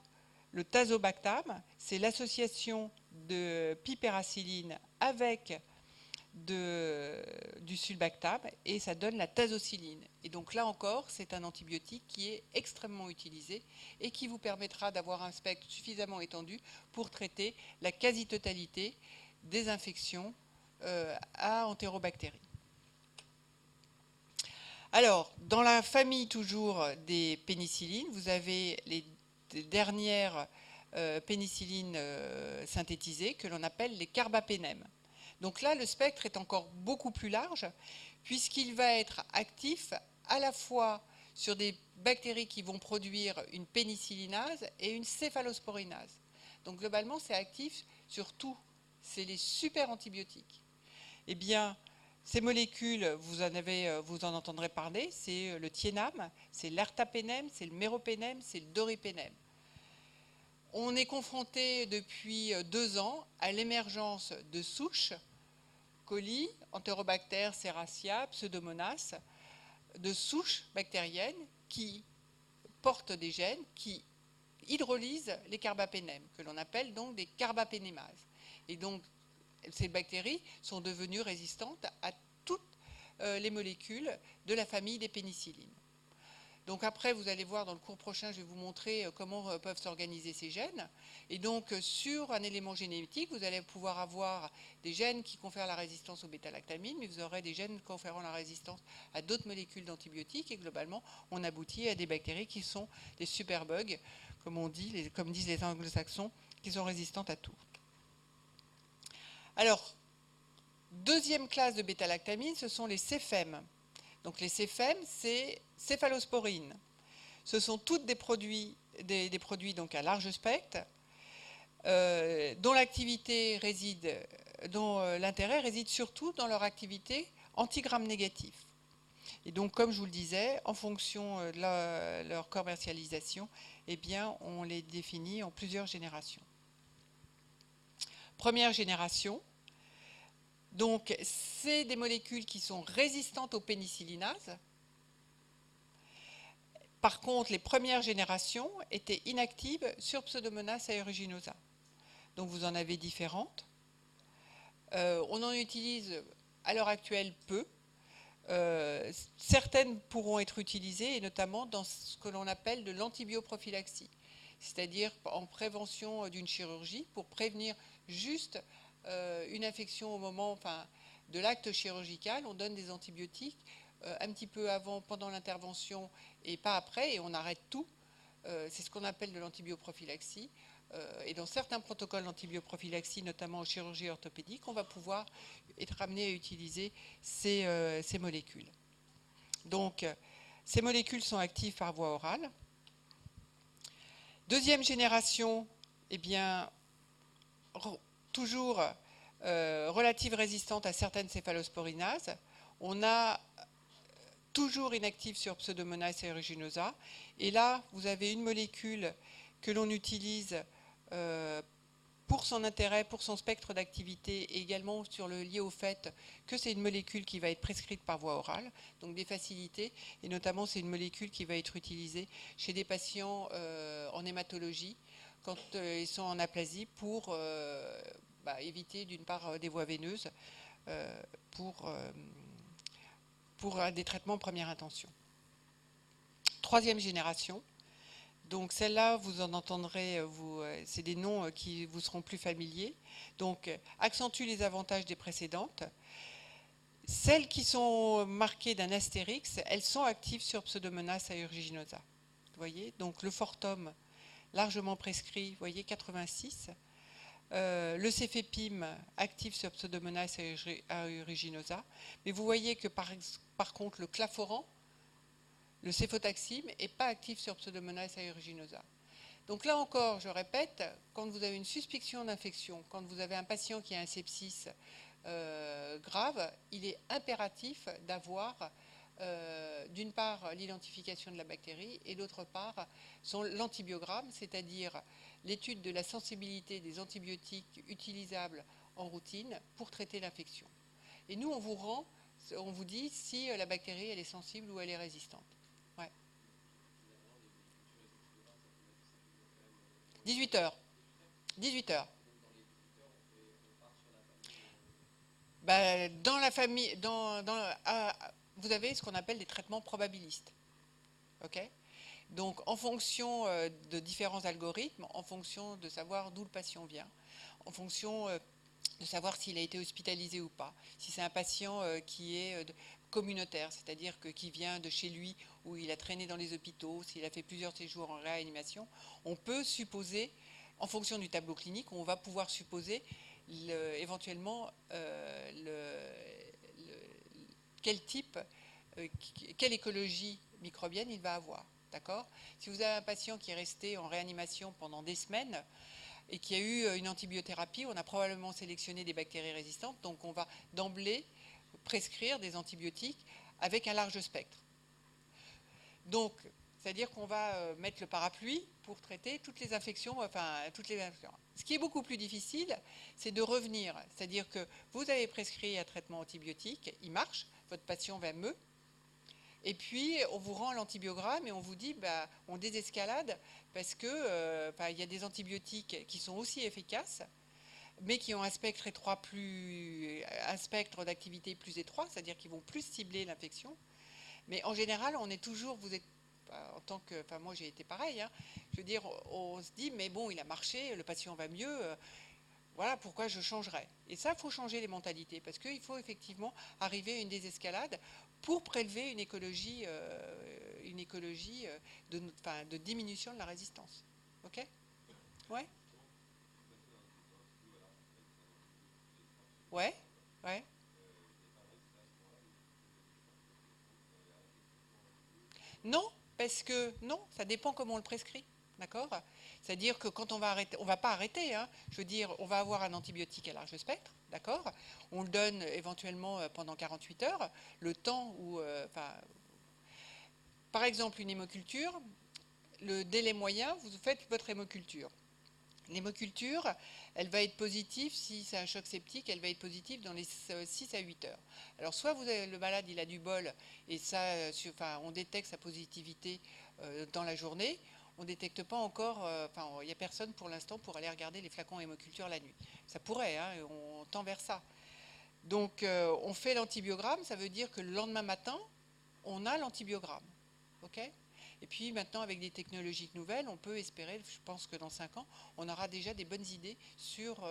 le tazobactam, c'est l'association de piperacilline avec du sulbactam et ça donne la tazociline. Et donc là encore, c'est un antibiotique qui est extrêmement utilisé et qui vous permettra d'avoir un spectre suffisamment étendu pour traiter la quasi-totalité des infections à entérobactéries. Alors, dans la famille toujours des pénicillines, vous avez les dernières pénicillines synthétisées que l'on appelle les carbapénèmes. Donc là, le spectre est encore beaucoup plus large puisqu'il va être actif à la fois sur des bactéries qui vont produire une pénicillinase et une céphalosporinase. Donc globalement, c'est actif sur tout. C'est les super antibiotiques. Eh bien, ces molécules, vous en entendrez parler, c'est le thiénam, c'est l'ertapénème, c'est le méropénème, c'est le doripénème. On est confronté depuis 2 ans à l'émergence de souches, coli, Enterobacter, Serratia, Pseudomonas, de souches bactériennes qui portent des gènes qui hydrolysent les carbapénèmes, que l'on appelle donc des carbapénémases. Et donc, ces bactéries sont devenues résistantes à toutes les molécules de la famille des pénicillines. Donc après, vous allez voir dans le cours prochain, je vais vous montrer comment peuvent s'organiser ces gènes. Et donc, sur un élément génétique, vous allez pouvoir avoir des gènes qui confèrent la résistance aux bêta-lactamines, mais vous aurez des gènes conférant la résistance à d'autres molécules d'antibiotiques. Et globalement, on aboutit à des bactéries qui sont des superbugs, comme disent les anglo-saxons, qui sont résistantes à tout. Alors, deuxième classe de bêta-lactamines, ce sont les céphèmes. Donc les céphèmes, c'est céphalosporines. Ce sont toutes des produits donc à large spectre, dont l'intérêt réside surtout dans leur activité anti-gram négatif. Et donc, comme je vous le disais, en fonction de leur commercialisation, eh bien, on les définit en plusieurs générations. Première génération, donc c'est des molécules qui sont résistantes aux pénicillinases. Par contre, les premières générations étaient inactives sur Pseudomonas aeruginosa. Donc vous en avez différentes. On en utilise à l'heure actuelle peu. Certaines pourront être utilisées, et notamment dans ce que l'on appelle de l'antibioprophylaxie, c'est-à-dire en prévention d'une chirurgie pour prévenir juste une infection au moment de l'acte chirurgical. On donne des antibiotiques un petit peu avant, pendant l'intervention et pas après, et on arrête tout. C'est ce qu'on appelle de l'antibioprophylaxie. Et dans certains protocoles d'antibioprophylaxie, notamment en chirurgie orthopédique, on va pouvoir être amené à utiliser ces molécules. Donc, ces molécules sont actives par voie orale. Deuxième génération, eh bien, toujours relative résistante à certaines céphalosporinases. On a toujours inactive sur Pseudomonas aeruginosa. Et là, vous avez une molécule que l'on utilise euh, pour son intérêt, pour son spectre d'activité, et également lié au fait que c'est une molécule qui va être prescrite par voie orale, donc des facilités, et notamment c'est une molécule qui va être utilisée chez des patients en hématologie quand ils sont en aplasie pour éviter d'une part des voies veineuses euh, pour, euh, pour des traitements première intention. Troisième génération. Donc celle-là, vous en entendrez, c'est des noms qui vous seront plus familiers. Donc accentue les avantages des précédentes. Celles qui sont marquées d'un astérix, elles sont actives sur Pseudomonas aeruginosa. Vous voyez, donc le Fortum, largement prescrit, vous voyez, 86. Le cefepime, actif sur Pseudomonas aeruginosa. Mais vous voyez que par contre, le claforan, le céfotaxime, n'est pas actif sur Pseudomonas aeruginosa. Donc là encore, je répète, quand vous avez une suspicion d'infection, quand vous avez un patient qui a un sepsis grave, il est impératif d'avoir d'une part l'identification de la bactérie et d'autre part l'antibiogramme, c'est-à-dire l'étude de la sensibilité des antibiotiques utilisables en routine pour traiter l'infection. Et nous, on vous dit si la bactérie elle est sensible ou elle est résistante. Ouais. 18 heures. 18 heures. Dans la famille, vous avez ce qu'on appelle des traitements probabilistes. Okay, donc, en fonction de différents algorithmes, en fonction de savoir d'où le patient vient, en fonction de savoir s'il a été hospitalisé ou pas, si c'est un patient qui est communautaire, c'est-à-dire qui vient de chez lui où il a traîné dans les hôpitaux, s'il a fait plusieurs séjours en réanimation, on peut supposer, en fonction du tableau clinique, on va pouvoir supposer éventuellement quel type, quelle écologie microbienne il va avoir. D'accord ? Si vous avez un patient qui est resté en réanimation pendant des semaines et qui a eu une antibiothérapie, on a probablement sélectionné des bactéries résistantes, donc on va d'emblée prescrire des antibiotiques avec un large spectre. Donc, c'est-à-dire qu'on va mettre le parapluie pour traiter toutes les infections, Ce qui est beaucoup plus difficile, c'est de revenir. C'est-à-dire que vous avez prescrit un traitement antibiotique, il marche, votre patient va mieux, et puis on vous rend l'antibiogramme et on vous dit, on désescalade parce que il y a des antibiotiques qui sont aussi efficaces, mais qui ont un spectre étroit un spectre d'activité plus étroit, c'est-à-dire qu'ils vont plus cibler l'infection. Mais en général, on est toujours, vous êtes en tant que, moi j'ai été pareil, hein, je veux dire, on se dit, mais bon, il a marché, le patient va mieux, voilà pourquoi je changerais. Et ça, il faut changer les mentalités, parce qu'il faut effectivement arriver à une désescalade pour prélever une écologie de diminution de la résistance. Ok ? Ouais ? Ouais ? Ouais ? Non, parce que non, ça dépend comment on le prescrit. D'accord ? C'est-à-dire que quand on va arrêter, on ne va pas arrêter, hein. Je veux dire, on va avoir un antibiotique à large spectre, d'accord ? On le donne éventuellement pendant 48 heures, le temps où, par exemple, une hémoculture, le délai moyen, vous faites votre hémoculture. L'hémoculture, elle va être positive, si c'est un choc septique, elle va être positive dans les 6 à 8 heures. Alors soit le malade, il a du bol, et ça, on détecte sa positivité dans la journée, on ne détecte pas encore, il n'y a personne pour l'instant pour aller regarder les flacons hémoculture la nuit. Ça pourrait, hein, on tend vers ça. Donc on fait l'antibiogramme, ça veut dire que le lendemain matin, on a l'antibiogramme. Ok ? Et puis maintenant, avec des technologies nouvelles, on peut espérer, je pense que dans 5 ans, on aura déjà des bonnes idées sur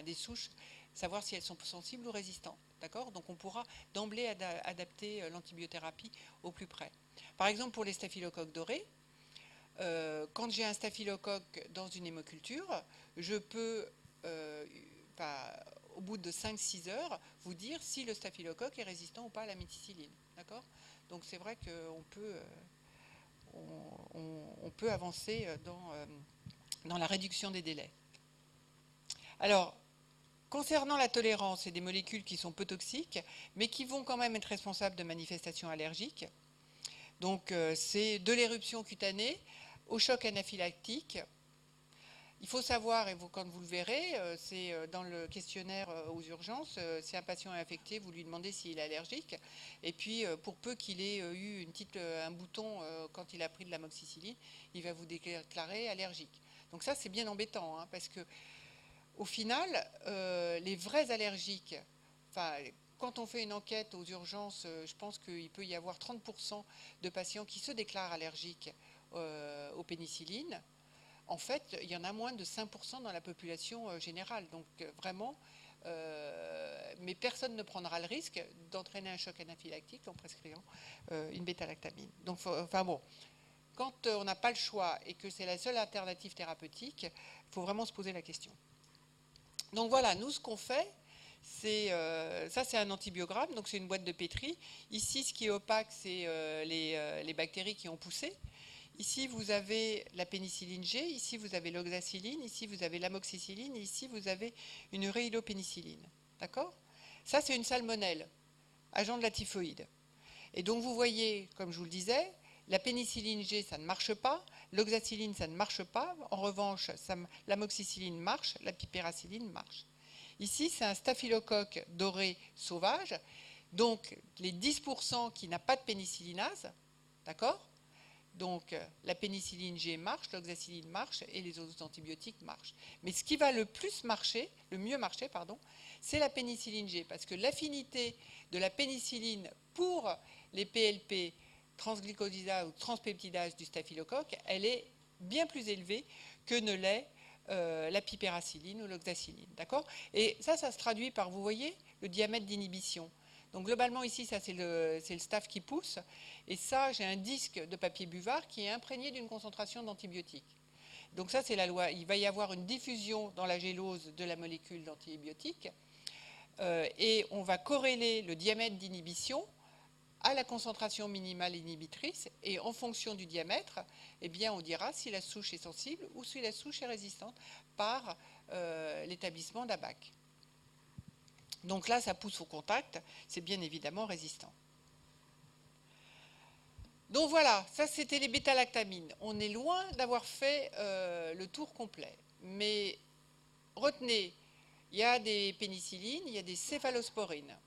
des souches, savoir si elles sont sensibles ou résistantes. D'accord ? Donc on pourra d'emblée adapter l'antibiothérapie au plus près. Par exemple, pour les staphylocoques dorés, quand j'ai un staphylocoque dans une hémoculture, je peux, au bout de 5-6 heures, vous dire si le staphylocoque est résistant ou pas à la méticilline. D'accord ? Donc c'est vrai qu'on peut, on peut avancer dans la réduction des délais. Alors, concernant la tolérance, c'est des molécules qui sont peu toxiques, mais qui vont quand même être responsables de manifestations allergiques. Donc, c'est de l'éruption cutanée au choc anaphylactique Il faut savoir, et vous, quand vous le verrez, c'est dans le questionnaire aux urgences, si un patient est infecté, vous lui demandez s'il est allergique. Et puis, pour peu qu'il ait eu un bouton quand il a pris de l'amoxicilline, il va vous déclarer allergique. Donc ça, c'est bien embêtant, hein, parce que au final, les vrais allergiques, enfin, quand on fait une enquête aux urgences, je pense qu'il peut y avoir 30% de patients qui se déclarent allergiques aux pénicillines. En fait, il y en a moins de 5% dans la population générale. Donc vraiment, mais personne ne prendra le risque d'entraîner un choc anaphylactique en prescrivant une bêta-lactamine. Donc, enfin bon, quand on n'a pas le choix et que c'est la seule alternative thérapeutique, il faut vraiment se poser la question. Donc voilà, nous ce qu'on fait, ça c'est un antibiogramme, donc c'est une boîte de pétri. Ici, ce qui est opaque, c'est les bactéries qui ont poussé. Ici, vous avez la pénicilline G, ici, vous avez l'oxacilline, ici, vous avez l'amoxicilline, ici, vous avez une uréilopénicilline. D'accord? Ça, c'est une salmonelle, agent de la typhoïde. Et donc, vous voyez, comme je vous le disais, la pénicilline G, ça ne marche pas, l'oxacilline, ça ne marche pas. En revanche, l'amoxicilline marche, la pipéracilline marche. Ici, c'est un staphylocoque doré sauvage, donc les 10% qui n'a pas de pénicillinase, d'accord? Donc la pénicilline G marche, l'oxacilline marche et les autres antibiotiques marchent. Mais ce qui va le mieux marcher, c'est la pénicilline G, parce que l'affinité de la pénicilline pour les PLP, transglycosylase ou transpeptidase du staphylocoque, elle est bien plus élevée que ne l'est la pipéracilline ou l'oxacilline. D'accord? Et ça se traduit par, vous voyez, le diamètre d'inhibition. Donc globalement ici, ça c'est le staph qui pousse. Et ça, j'ai un disque de papier buvard qui est imprégné d'une concentration d'antibiotiques. Donc ça, c'est la loi. Il va y avoir une diffusion dans la gélose de la molécule d'antibiotiques. Et on va corréler le diamètre d'inhibition à la concentration minimale inhibitrice. Et en fonction du diamètre, eh bien, on dira si la souche est sensible ou si la souche est résistante par l'établissement d'ABAC. Donc là, ça pousse au contact, c'est bien évidemment résistant. Donc voilà, ça c'était les bêta-lactamines. On est loin d'avoir fait le tour complet. Mais retenez, il y a des pénicillines, il y a des céphalosporines.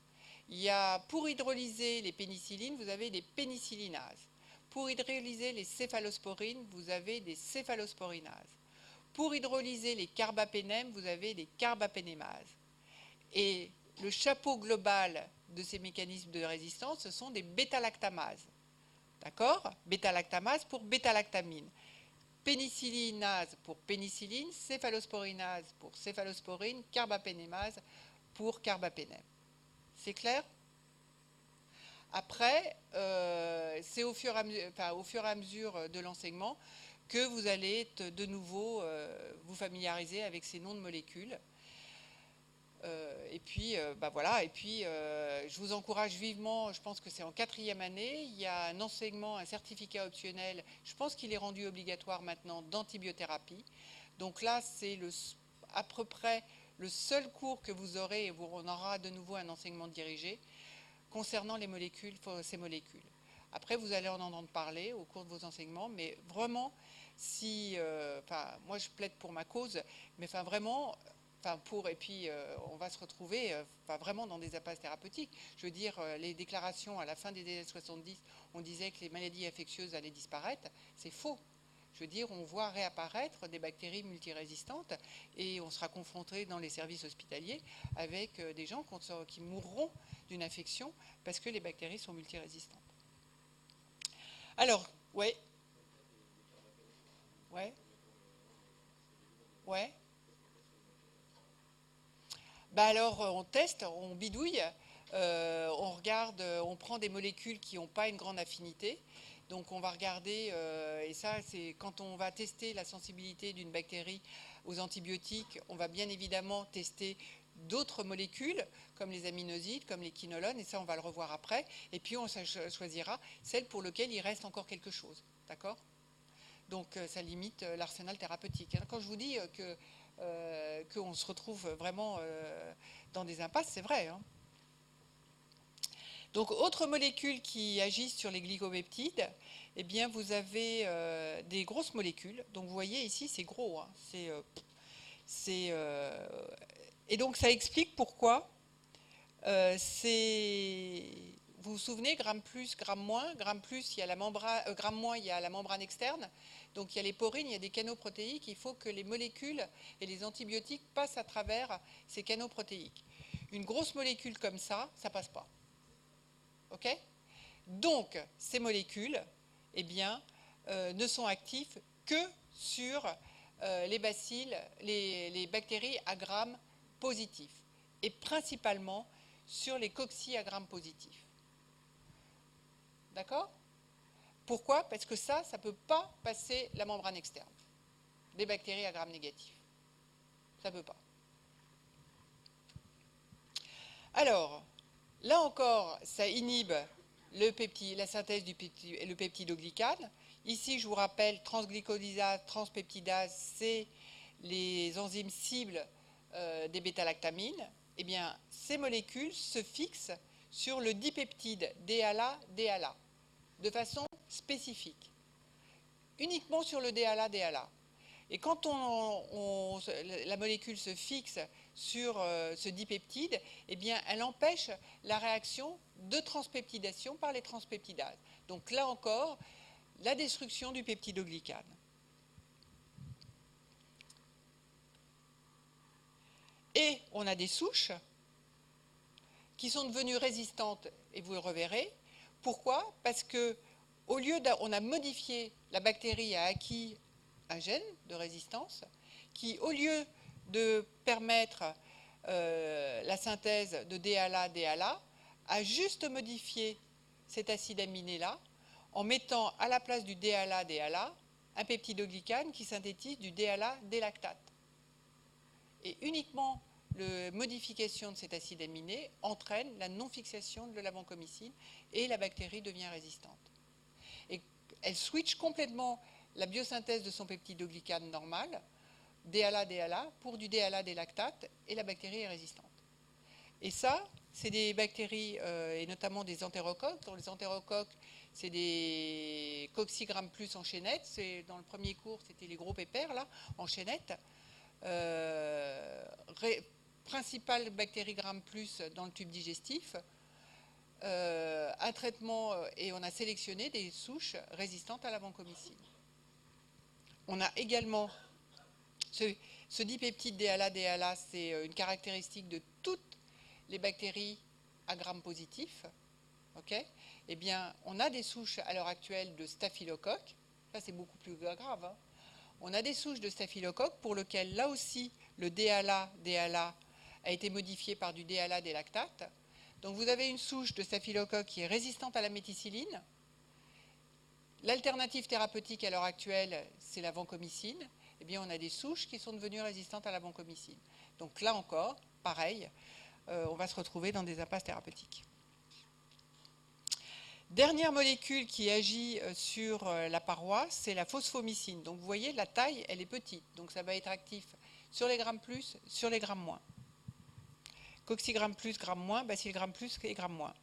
Pour hydrolyser les pénicillines, vous avez des pénicillinases. Pour hydrolyser les céphalosporines, vous avez des céphalosporinases. Pour hydrolyser les carbapénèmes, vous avez des carbapénémases. Et le chapeau global de ces mécanismes de résistance, ce sont des bêta-lactamases. D'accord? Bêta-lactamase pour bêta-lactamine. Pénicillinase pour pénicilline, céphalosporinase pour céphalosporine, carbapénémase pour carbapénème. C'est clair? Après, c'est au fur et à mesure de l'enseignement que vous allez de nouveau vous familiariser avec ces noms de molécules. Et puis, voilà. Et puis, je vous encourage vivement, je pense que c'est en 4e année, il y a un enseignement, un certificat optionnel, je pense qu'il est rendu obligatoire maintenant, d'antibiothérapie. Donc là, c'est à peu près le seul cours que vous aurez, et on aura de nouveau un enseignement dirigé, concernant les molécules, ces molécules. Après, vous allez en entendre parler au cours de vos enseignements, mais vraiment, moi je plaide pour ma cause, mais vraiment, et puis on va se retrouver vraiment dans des impasses thérapeutiques. Je veux dire, les déclarations à la fin des années 70, on disait que les maladies infectieuses allaient disparaître, c'est faux. Je veux dire, on voit réapparaître des bactéries multirésistantes et on sera confronté dans les services hospitaliers avec des gens qui mourront d'une infection parce que les bactéries sont multirésistantes. Alors, ouais, ouais, ouais. Alors, on teste, on bidouille, on regarde, on prend des molécules qui n'ont pas une grande affinité. Donc, on va regarder, et ça, c'est quand on va tester la sensibilité d'une bactérie aux antibiotiques, on va bien évidemment tester d'autres molécules, comme les aminosides, comme les quinolones, et ça, on va le revoir après. Et puis, on choisira celle pour laquelle il reste encore quelque chose. D'accord? Donc, ça limite l'arsenal thérapeutique. Quand je vous dis qu'on se retrouve vraiment dans des impasses, c'est vrai. Donc, autre molécule qui agissent sur les glycopeptides, eh bien, vous avez des grosses molécules. Donc, vous voyez ici, c'est gros. Hein. Et donc, ça explique pourquoi vous vous souvenez, gramme plus, gramme moins. Gramme plus, il y a la membrane, gramme moins, il y a la membrane externe. Donc, il y a les porines, il y a des canaux protéiques. Il faut que les molécules et les antibiotiques passent à travers ces canaux protéiques. Une grosse molécule comme ça passe pas. OK ? Donc, ces molécules, eh bien, ne sont actives que sur les bacilles, les bactéries à grammes positifs, et principalement sur les cocci à grammes positifs. D'accord ? Pourquoi ? Parce que ça ne peut pas passer la membrane externe. Des bactéries à grammes négatifs. Ça ne peut pas. Alors, là encore, ça inhibe la synthèse le peptidoglycane. Ici, je vous rappelle, transglycosylase, transpeptidase, c'est les enzymes cibles des bêta-lactamines. Eh bien, ces molécules se fixent sur le dipeptide DHA-DHA de façon spécifique, uniquement sur le DHA-DHA. Et quand la molécule se fixe sur ce dipeptide, eh bien, elle empêche la réaction de transpeptidation par les transpeptidases. Donc là encore, la destruction du peptidoglycane. Et on a des souches qui sont devenues résistantes, et vous le reverrez. Pourquoi ? Parce que au lieu on a modifié, la bactérie a acquis un gène de résistance qui, au lieu de permettre la synthèse de DHA-DHA, a juste modifié cet acide aminé-là en mettant à la place du DHA-DHA un peptidoglycane qui synthétise du DHA-délactate. Et uniquement la modification de cet acide aminé entraîne la non-fixation de la vancomycine et la bactérie devient résistante. Et elle switch complètement la biosynthèse de son peptidoglycane normal, DHA-DHA, pour du DHA-délactate, et la bactérie est résistante. Et ça, c'est des bactéries, et notamment des entérocoques. Dans les entérocoques, c'est des coccigrammes plus en chaînette. Dans le premier cours, c'était les gros pépères, là, en chaînette. Principale bactérie gramme plus dans le tube digestif. Un traitement, et on a sélectionné des souches résistantes à la vancomycine. On a également ce dipeptide DHA-DHA, c'est une caractéristique de toutes les bactéries à grammes positifs. Okay, eh bien, on a des souches à l'heure actuelle de staphylocoque. Ça, c'est beaucoup plus grave. Hein. On a des souches de staphylocoque pour lesquelles, là aussi, le DHA-DHA a été modifié par du DHA-délactate. Donc, vous avez une souche de staphylocoque qui est résistante à la méticilline. L'alternative thérapeutique à l'heure actuelle, c'est la vancomycine. Eh bien, on a des souches qui sont devenues résistantes à la vancomycine. Donc là encore, pareil, on va se retrouver dans des impasses thérapeutiques. Dernière molécule qui agit sur la paroi, c'est la phosphomycine. Donc vous voyez, la taille, elle est petite. Donc ça va être actif sur les grammes plus, sur les grammes moins. Coccigramme plus, gramme moins, bacilgramme plus et gramme moins.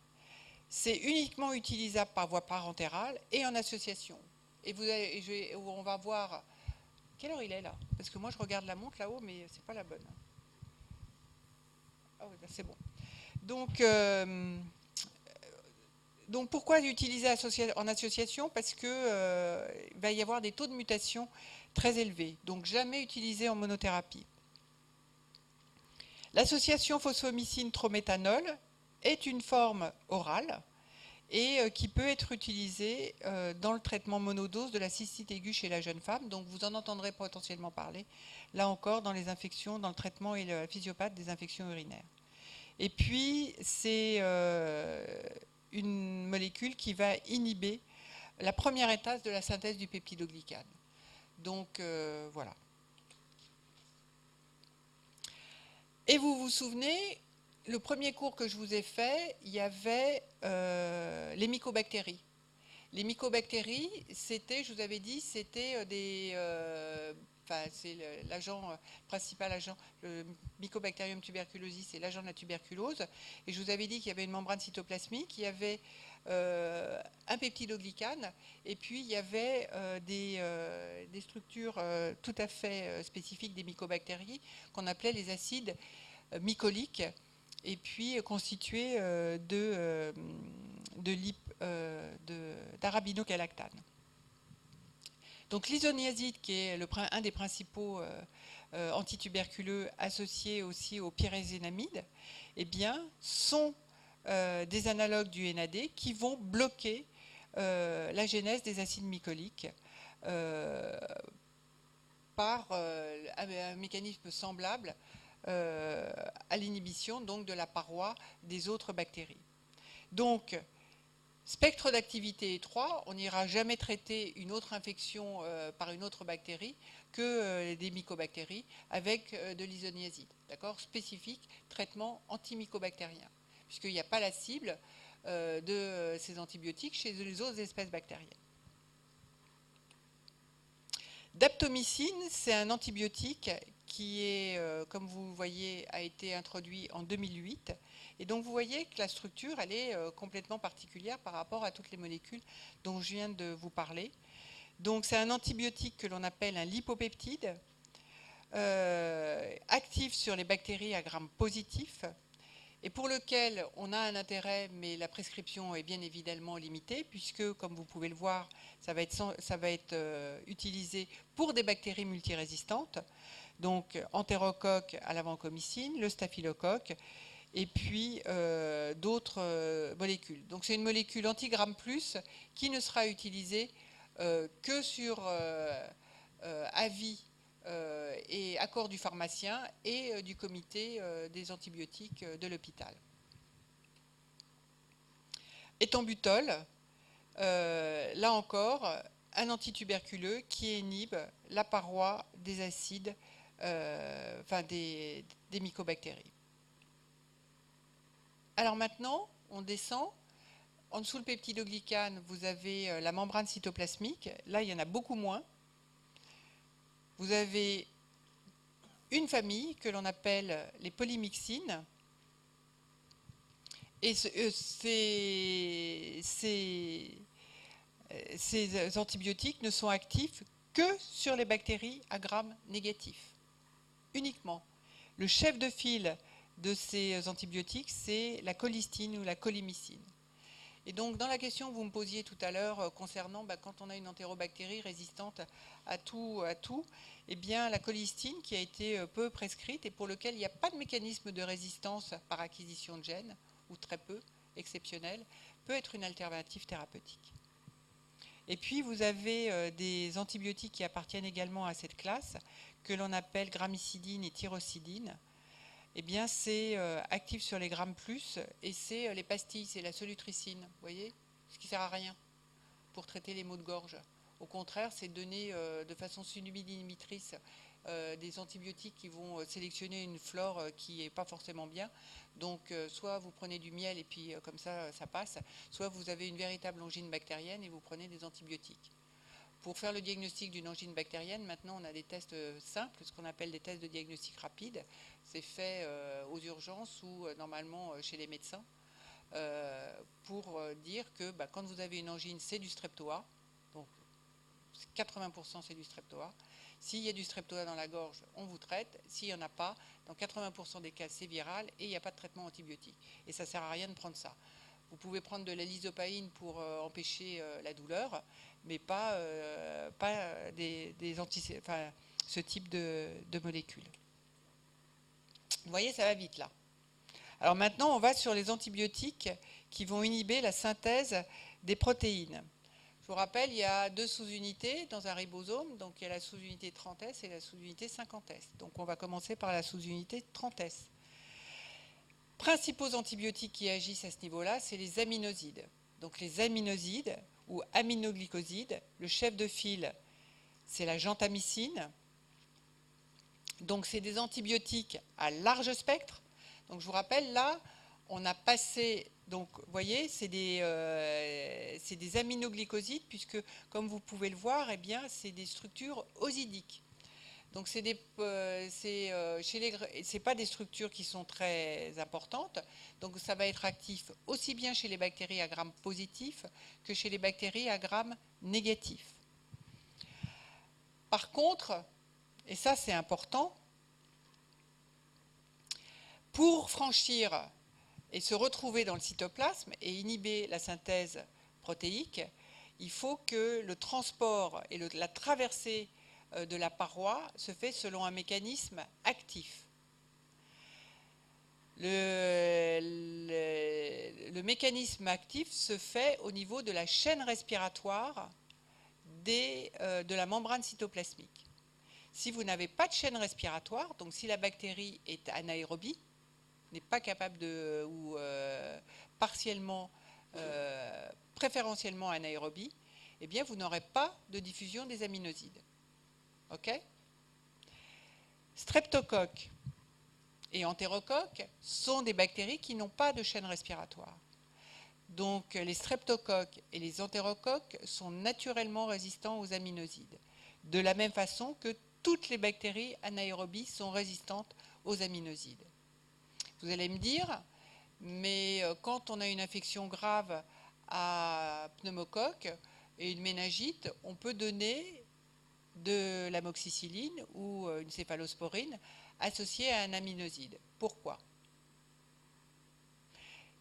C'est uniquement utilisable par voie parentérale et en association. Et on va voir... Quelle heure il est là? Parce que moi je regarde la montre là-haut, mais c'est pas la bonne. Ah oui, ben c'est bon. Donc pourquoi l'utiliser en association? Parce qu'il va y avoir des taux de mutation très élevés. Donc jamais utilisé en monothérapie. L'association phosphomycine-trométhanol est une forme orale et qui peut être utilisée dans le traitement monodose de la cystite aiguë chez la jeune femme. Donc vous en entendrez potentiellement parler, là encore, dans les infections, dans le traitement et la physiopathe des infections urinaires. Et puis, c'est une molécule qui va inhiber la première étape de la synthèse du peptidoglycane. Donc, voilà. Et vous vous souvenez, le premier cours que je vous ai fait, il y avait les mycobactéries. Les mycobactéries, c'était, je vous avais dit, c'était enfin, c'est l'agent principal agent, le Mycobacterium tuberculosis, c'est l'agent de la tuberculose. Et je vous avais dit qu'il y avait une membrane cytoplasmique, il y avait un peptidoglycane, et puis il y avait des structures tout à fait spécifiques des mycobactéries qu'on appelait les acides mycoliques, et puis constitués d'arabinogalactane. Donc l'isoniazide, qui est un des principaux antituberculeux associés aussi au pyrésinamide, eh bien, sont des analogues du NAD qui vont bloquer la genèse des acides mycoliques par un mécanisme semblable à l'inhibition donc de la paroi des autres bactéries. Donc, spectre d'activité étroit, on n'ira jamais traiter une autre infection par une autre bactérie que des mycobactéries avec de l'isoniazide, d'accord, spécifique, traitement antimycobactérien, puisqu'il n'y a pas la cible de ces antibiotiques chez les autres espèces bactériennes. Daptomycine, c'est un antibiotique qui est, comme vous voyez, a été introduit en 2008. Et donc vous voyez que la structure, elle est complètement particulière par rapport à toutes les molécules dont je viens de vous parler. Donc c'est un antibiotique que l'on appelle un lipopeptide, actif sur les bactéries à gram positif, et pour lequel on a un intérêt, mais la prescription est bien évidemment limitée, puisque, comme vous pouvez le voir, ça va être utilisé pour des bactéries multirésistantes, donc entérocoque à la vancomycine, le staphylocoque, et puis d'autres molécules. Donc c'est une molécule anti-gramme plus qui ne sera utilisée que sur avis et accord du pharmacien et du comité des antibiotiques de l'hôpital. Éthambutol, là encore, un antituberculeux qui inhibe la paroi des acides, enfin des mycobactéries. Alors maintenant, on descend. En dessous le peptidoglycane, vous avez la membrane cytoplasmique. Là, il y en a beaucoup moins. Vous avez une famille que l'on appelle les polymyxines. Et ces antibiotiques ne sont actifs que sur les bactéries à gram négatif. Uniquement. Le chef de file de ces antibiotiques, c'est la colistine ou la colimycine. Et donc, dans la question que vous me posiez tout à l'heure concernant quand on a une entérobactérie résistante à tout, eh bien, la colistine qui a été peu prescrite et pour lequel il n'y a pas de mécanisme de résistance par acquisition de gènes, ou très peu, exceptionnel, peut être une alternative thérapeutique. Et puis, vous avez des antibiotiques qui appartiennent également à cette classe, que l'on appelle gramicidine et tyrosidine. Eh bien, c'est actif sur les grammes plus et c'est les pastilles, c'est la solutricine, vous voyez, ce qui ne sert à rien pour traiter les maux de gorge. Au contraire, c'est donner de façon inhibitrice des antibiotiques qui vont sélectionner une flore qui n'est pas forcément bien. Donc, soit vous prenez du miel et puis comme ça, ça passe, soit vous avez une véritable angine bactérienne et vous prenez des antibiotiques. Pour faire le diagnostic d'une angine bactérienne, maintenant on a des tests simples, ce qu'on appelle des tests de diagnostic rapide. C'est fait aux urgences ou normalement chez les médecins pour dire que quand vous avez une angine, c'est du streptoa. Donc 80% c'est du streptoa. S'il y a du streptoa dans la gorge, on vous traite. S'il n'y en a pas, dans 80% des cas, c'est viral et il n'y a pas de traitement antibiotique. Et ça ne sert à rien de prendre ça. Vous pouvez prendre de la lysopaïne pour empêcher la douleur, mais pas ce type de molécules. Vous voyez, ça va vite là. Alors maintenant, on va sur les antibiotiques qui vont inhiber la synthèse des protéines. Je vous rappelle, il y a deux sous-unités dans un ribosome, donc il y a la sous-unité 30S et la sous-unité 50S. Donc on va commencer par la sous-unité 30S. Principaux antibiotiques qui agissent à ce niveau-là, c'est les aminosides. Donc les aminosides ou aminoglycosides, le chef de file, c'est la gentamicine. Donc c'est des antibiotiques à large spectre. Donc je vous rappelle, là, on a passé, donc vous voyez, c'est des aminoglycosides, puisque comme vous pouvez le voir, eh bien, c'est des structures osidiques. Donc c'est pas des structures qui sont très importantes. Donc ça va être actif aussi bien chez les bactéries à Gram positif que chez les bactéries à Gram négatif. Par contre, et ça c'est important, pour franchir et se retrouver dans le cytoplasme et inhiber la synthèse protéique, il faut que le transport et la traversée de la paroi se fait selon un mécanisme actif. Le mécanisme actif se fait au niveau de la chaîne respiratoire de la membrane cytoplasmique. Si vous n'avez pas de chaîne respiratoire, donc si la bactérie est anaérobie, n'est pas capable ou partiellement, préférentiellement anaérobie, eh bien vous n'aurez pas de diffusion des aminosides. Ok ? Streptocoques et entérocoques sont des bactéries qui n'ont pas de chaîne respiratoire. Donc les streptocoques et les entérocoques sont naturellement résistants aux aminosides, de la même façon que toutes les bactéries anaérobies sont résistantes aux aminosides. Vous allez me dire, mais quand on a une infection grave à pneumocoque et une méningite, on peut donner de l'amoxicilline ou une céphalosporine associée à un aminoside. Pourquoi ?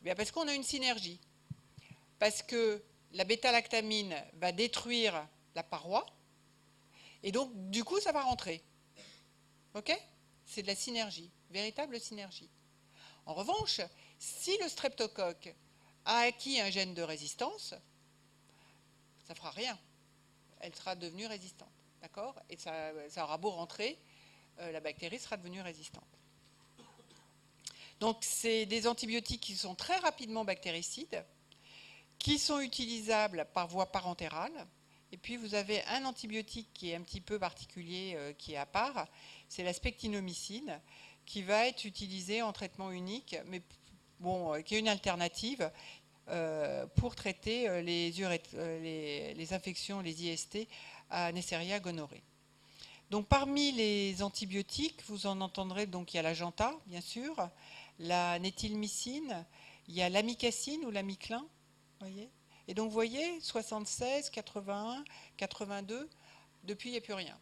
Bien parce qu'on a une synergie. Parce que la bêta-lactamine va détruire la paroi et donc du coup ça va rentrer. Ok ? C'est de la synergie, véritable synergie. En revanche, si le streptocoque a acquis un gène de résistance, ça ne fera rien. Elle sera devenue résistante. D'accord ? Et ça aura beau rentrer, la bactérie sera devenue résistante. Donc, c'est des antibiotiques qui sont très rapidement bactéricides, qui sont utilisables par voie parentérale. Et puis, vous avez un antibiotique qui est un petit peu particulier, qui est à part, c'est la spectinomycine, qui va être utilisée en traitement unique, mais bon, qui est une alternative pour traiter les infections, les IST à Neisseria gonorrhée. Donc parmi les antibiotiques, vous en entendrez, donc il y a la Janta, bien sûr, la néthylmycine, il y a l'amicacine ou l'amiclin, voyez. Et donc vous voyez, 76, 81, 82, depuis il n'y a plus rien.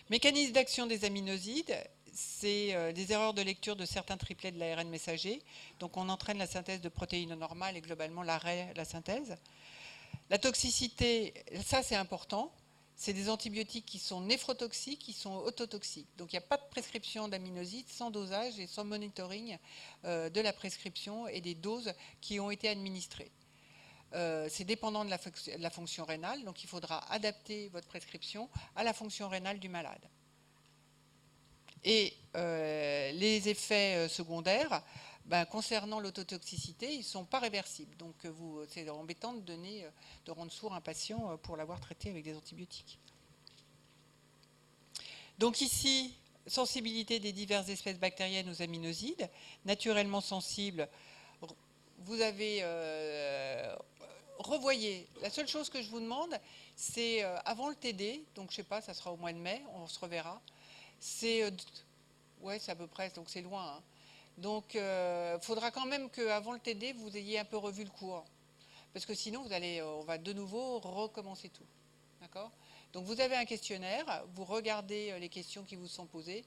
Mécanisme d'action des aminosides, c'est des erreurs de lecture de certains triplets de l'ARN messager. Donc on entraîne la synthèse de protéines normales et globalement l'arrêt de la synthèse. La toxicité, ça c'est important, c'est des antibiotiques qui sont néphrotoxiques, qui sont autotoxiques. Donc il n'y a pas de prescription d'aminosides sans dosage et sans monitoring de la prescription et des doses qui ont été administrées. C'est dépendant de la fonction rénale, donc il faudra adapter votre prescription à la fonction rénale du malade. Et les effets secondaires, concernant l'autotoxicité, ils ne sont pas réversibles. Donc c'est embêtant de rendre sourd un patient pour l'avoir traité avec des antibiotiques. Donc ici, sensibilité des diverses espèces bactériennes aux aminosides, naturellement sensibles. Vous avez revoyez. La seule chose que je vous demande, c'est avant le TD, donc je ne sais pas, ça sera au mois de mai, on se reverra. C'est ouais, c'est à peu près, donc c'est loin. Hein. Donc, il faudra quand même qu'avant le TD, vous ayez un peu revu le cours. Parce que sinon, on va de nouveau recommencer tout. D'accord ? Donc, vous avez un questionnaire, vous regardez les questions qui vous sont posées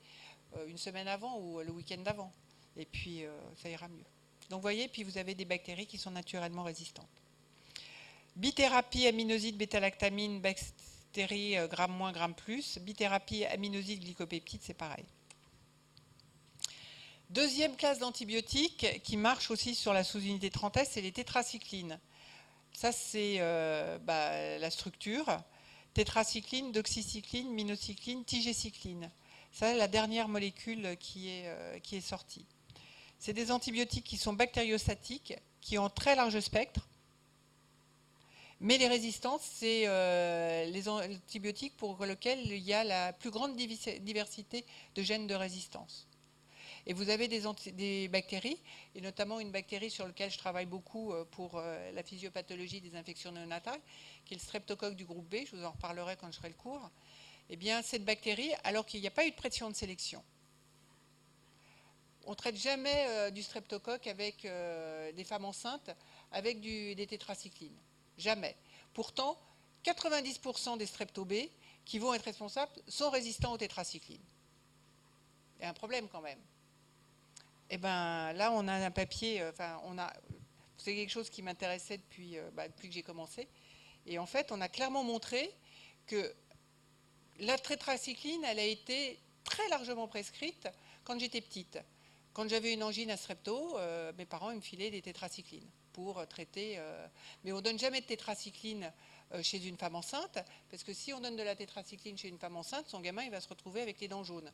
une semaine avant ou le week-end d'avant. Et puis, ça ira mieux. Donc, vous voyez, puis vous avez des bactéries qui sont naturellement résistantes. Bithérapie, aminoside, bêta-lactamine, bactéries gramme moins, gramme plus. Bithérapie, aminoside, glycopeptide, c'est pareil. Deuxième classe d'antibiotiques qui marche aussi sur la sous-unité 30S, c'est les tétracyclines. Ça, c'est la structure. Tétracycline, doxycycline, minocycline, tigécycline. Ça, c'est la dernière molécule qui est sortie. C'est des antibiotiques qui sont bactériostatiques, qui ont très large spectre. Mais les résistances, c'est les antibiotiques pour lesquels il y a la plus grande diversité de gènes de résistance. Et vous avez des bactéries, et notamment une bactérie sur laquelle je travaille beaucoup pour la physiopathologie des infections néonatales, qui est le streptocoque du groupe B, je vous en reparlerai quand je ferai le cours. Eh bien, cette bactérie, alors qu'il n'y a pas eu de pression de sélection, on ne traite jamais du streptocoque avec des femmes enceintes avec des tétracyclines. Jamais. Pourtant, 90% des strepto-B qui vont être responsables sont résistants aux tétracyclines. Il y a un problème quand même. Et bien là, on a un papier, c'est quelque chose qui m'intéressait depuis que j'ai commencé. Et en fait, on a clairement montré que la tétracycline, elle a été très largement prescrite quand j'étais petite. Quand j'avais une angine à strepto, mes parents me filaient des tétracyclines pour traiter. Mais on ne donne jamais de tétracycline chez une femme enceinte, parce que si on donne de la tétracycline chez une femme enceinte, son gamin il va se retrouver avec les dents jaunes.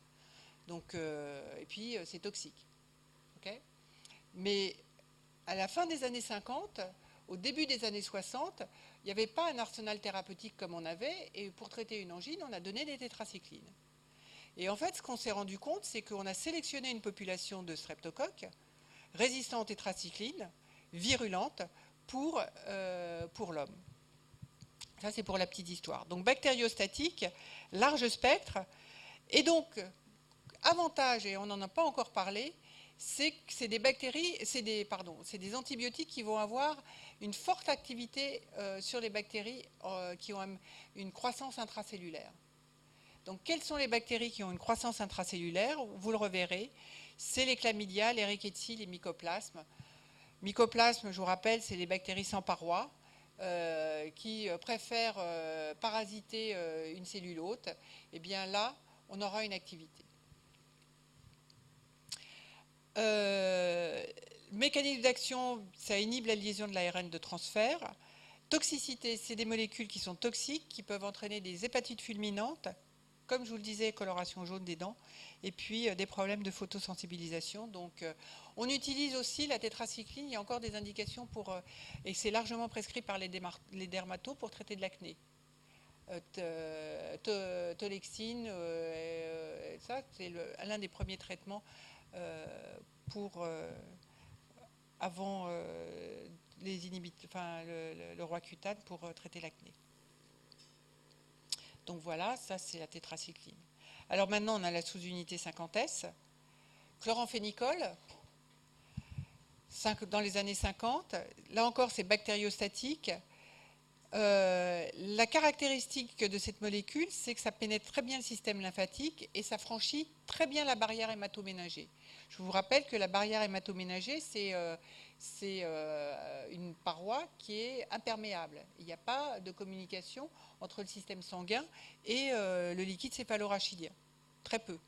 Donc, et puis c'est toxique. Okay, mais à la fin des années 50, au début des années 60, il n'y avait pas un arsenal thérapeutique comme on avait, et pour traiter une angine, on a donné des tétracyclines. Et en fait, ce qu'on s'est rendu compte, c'est qu'on a sélectionné une population de streptocoques résistants aux tétracyclines, virulentes, pour l'homme. Ça, c'est pour la petite histoire. Donc, bactériostatique, large spectre. Et donc, avantage, et on n'en a pas encore parlé, c'est que c'est des bactéries, c'est des antibiotiques qui vont avoir une forte activité sur les bactéries qui ont une croissance intracellulaire. Donc, quelles sont les bactéries qui ont une croissance intracellulaire? Vous le reverrez, c'est les chlamydia, les rickettsia, les mycoplasmes. Mycoplasmes, je vous rappelle, c'est les bactéries sans paroi qui préfèrent parasiter une cellule hôte. Et bien là, on aura une activité. Mécanisme d'action, ça inhibe la liaison de l'ARN de transfert. Toxicité, c'est des molécules qui sont toxiques, qui peuvent entraîner des hépatites fulminantes, comme je vous le disais, coloration jaune des dents, et puis des problèmes de photosensibilisation. Donc, on utilise aussi la tétracycline. Il y a encore des indications pour, et c'est largement prescrit par les dermatos pour traiter de l'acné. Tolexine, ça, c'est l'un des premiers traitements avant les inhibiteurs, le roaccutane pour traiter l'acné. Donc voilà, ça c'est la tétracycline. Alors maintenant, on a la sous-unité 50S. Chloramphénicol, dans les années 50. Là encore, c'est bactériostatique. La caractéristique de cette molécule, c'est que ça pénètre très bien le système lymphatique et ça franchit très bien la barrière hématoménagée. Je vous rappelle que la barrière hématoménagée, c'est une paroi qui est imperméable. Il n'y a pas de communication entre le système sanguin et le liquide céphalorachidien. Très peu.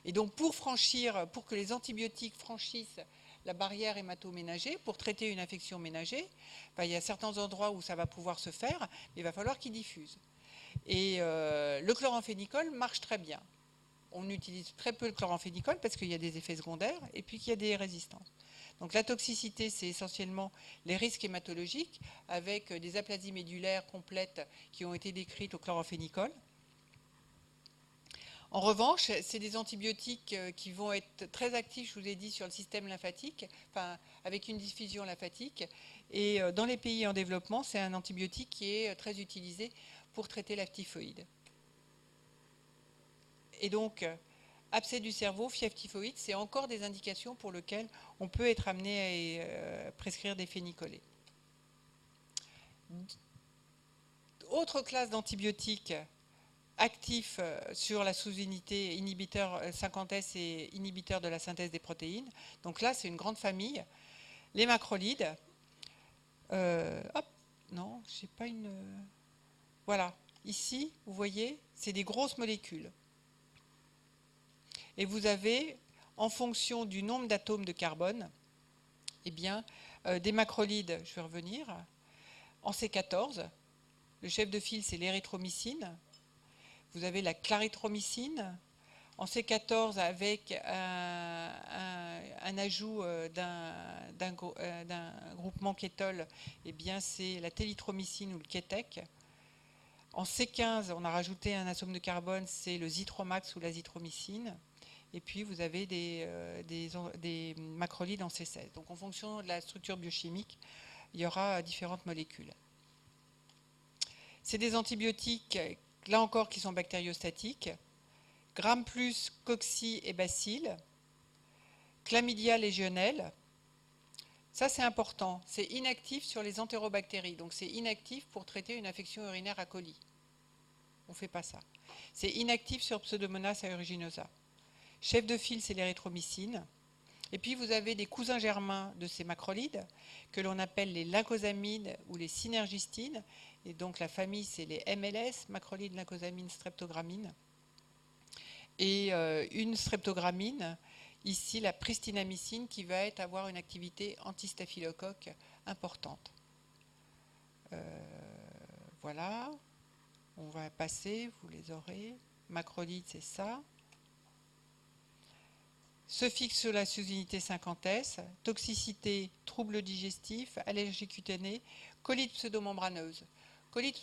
Et donc pour que les antibiotiques franchissent la barrière hématoménagée, pour traiter une infection ménagée, il y a certains endroits où ça va pouvoir se faire, mais il va falloir qu'ils diffusent. Et le chloramphénicol marche très bien. On utilise très peu le chloramphénicol parce qu'il y a des effets secondaires et puis qu'il y a des résistances. Donc la toxicité, c'est essentiellement les risques hématologiques avec des aplasies médulaires complètes qui ont été décrites au chloramphénicol. En revanche, c'est des antibiotiques qui vont être très actifs, je vous ai dit, sur le système lymphatique, avec une diffusion lymphatique. Et dans les pays en développement, c'est un antibiotique qui est très utilisé pour traiter la typhoïde. Et donc, abcès du cerveau, fièvre typhoïde, c'est encore des indications pour lesquelles on peut être amené à prescrire des phénicolés. Autre classe d'antibiotiques actifs sur la sous-unité inhibiteur 50S et inhibiteur de la synthèse des protéines. Donc là, c'est une grande famille. Les macrolides. Non, je n'ai pas une... Voilà, ici, vous voyez, c'est des grosses molécules. Et vous avez, en fonction du nombre d'atomes de carbone, eh bien, des macrolides, je vais revenir, en C14. Le chef de file, c'est l'érythromycine. Vous avez la clarithromycine. En C14, avec un ajout d'un groupement kétol, eh bien, c'est la télitromycine ou le kétec. En C15, on a rajouté un atome de carbone, c'est le zitromax ou l'azithromycine. et puis vous avez des macrolides en C16. Donc en fonction de la structure biochimique, il y aura différentes molécules. C'est des antibiotiques, là encore, qui sont bactériostatiques. Gram+, cocci et bacille. Chlamydia légionnelle. Ça, c'est important. C'est inactif sur les entérobactéries. Donc, c'est inactif pour traiter une infection urinaire à coli. On ne fait pas ça. C'est inactif sur Pseudomonas aeruginosa. Chef de file, c'est l'érythromycine. Et puis, vous avez des cousins germains de ces macrolides que l'on appelle les lyncosamides ou les synergistines. Et donc, la famille, c'est les MLS, macrolides, lyncosamides, streptogramines. Et une streptogrammine, ici la pristinamycine, qui va avoir une activité antistaphylocoque importante. Voilà, on va passer, vous les aurez. Macrolide, c'est ça. Se fixe sur la sous-unité 50S, toxicité, troubles digestifs, allergie cutanée, colite pseudomembraneuse. Colite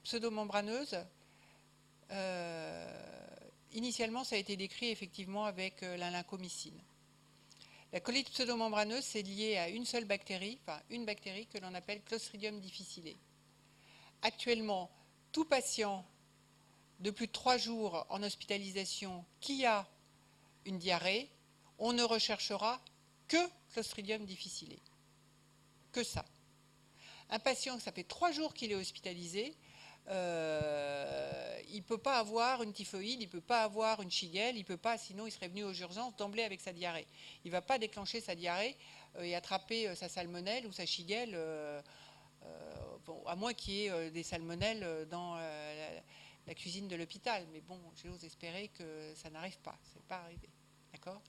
pseudomembraneuse, initialement, ça a été décrit effectivement avec la lincomycine. La colite pseudomembraneuse, c'est lié à une seule bactérie, enfin une bactérie que l'on appelle Clostridium difficile. Actuellement, tout patient de plus de 3 jours en hospitalisation qui a une diarrhée, on ne recherchera que Clostridium difficile. Que ça. Un patient, ça fait 3 jours qu'il est hospitalisé, il ne peut pas avoir une typhoïde, il ne peut pas avoir une shigelle, il peut pas, sinon il serait venu aux urgences d'emblée avec sa diarrhée. Il ne va pas déclencher sa diarrhée et attraper sa salmonelle ou sa shigelle, bon, à moins qu'il y ait des salmonelles dans la cuisine de l'hôpital. Mais bon, j'ose espérer que ça n'arrive pas, c'est pas arrivé. D'accord ?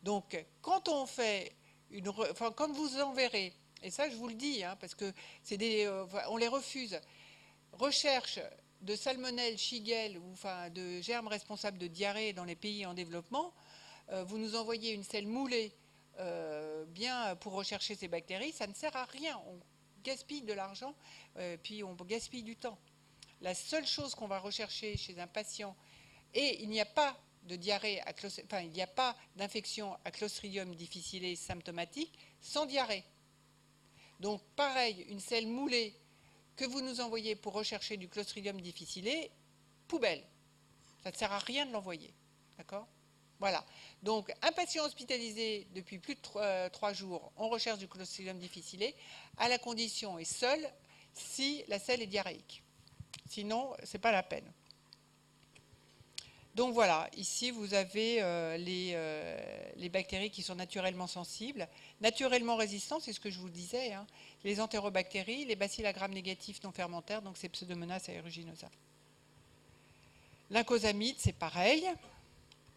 Donc, quand on fait quand vous enverrez, et ça je vous le dis, hein, parce que on les refuse, recherche de salmonelle, shigelle ou enfin de germes responsables de diarrhée dans les pays en développement, vous nous envoyez une selle moulée bien pour rechercher ces bactéries, ça ne sert à rien. On gaspille de l'argent, puis on gaspille du temps. La seule chose qu'on va rechercher chez un patient, et il n'y a pas de diarrhée, il n'y a pas d'infection à Clostridium difficile symptomatique sans diarrhée. Donc pareil, une selle moulée que vous nous envoyez pour rechercher du Clostridium difficile, poubelle. Ça ne sert à rien de l'envoyer. D'accord ? Voilà. Donc, un patient hospitalisé depuis plus de 3 jours, on recherche du Clostridium difficile, à la condition et seule si la selle est diarrhéique. Sinon, ce n'est pas la peine. Donc voilà, ici vous avez les bactéries qui sont naturellement sensibles, naturellement résistantes, c'est ce que je vous disais, hein, les entérobactéries, les bacilles à gram négatifs non fermentaires, donc c'est Pseudomonas aeruginosa. Lyncosamides, c'est pareil,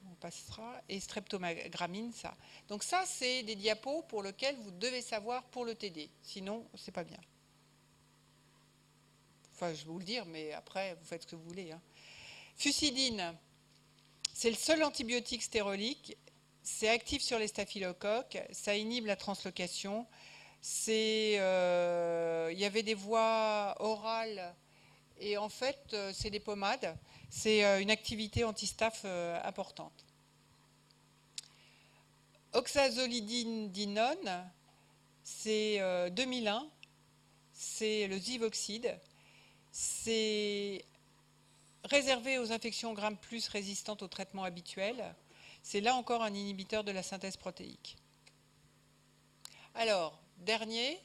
on passera, et streptogramine, ça. Donc ça, c'est des diapos pour lesquels vous devez savoir pour le TD, sinon c'est pas bien. Enfin, je vais vous le dire, mais après, vous faites ce que vous voulez. Hein. Fusidine. C'est le seul antibiotique stérolique, c'est actif sur les staphylocoques, ça inhibe la translocation. Il y avait des voies orales et en fait c'est des pommades, c'est une activité anti-staph importante. Oxazolidinone, c'est 2001, c'est le Zivoxide, c'est réservé aux infections Gram+ résistantes au traitement habituel, c'est là encore un inhibiteur de la synthèse protéique. Alors, dernier,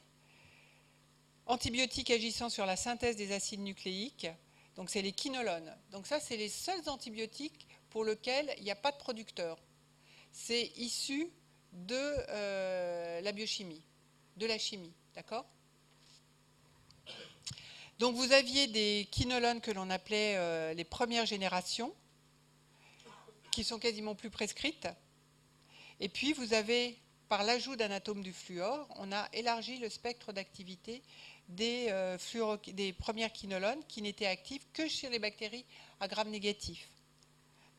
antibiotiques agissant sur la synthèse des acides nucléiques, donc c'est les quinolones. Donc ça, c'est les seuls antibiotiques pour lesquels il n'y a pas de producteur. C'est issu de la biochimie, de la chimie, d'accord ? Donc vous aviez des quinolones que l'on appelait les premières générations, qui sont quasiment plus prescrites. Et puis vous avez, par l'ajout d'un atome du fluor, on a élargi le spectre d'activité des premières quinolones qui n'étaient actives que chez les bactéries à gram négatif.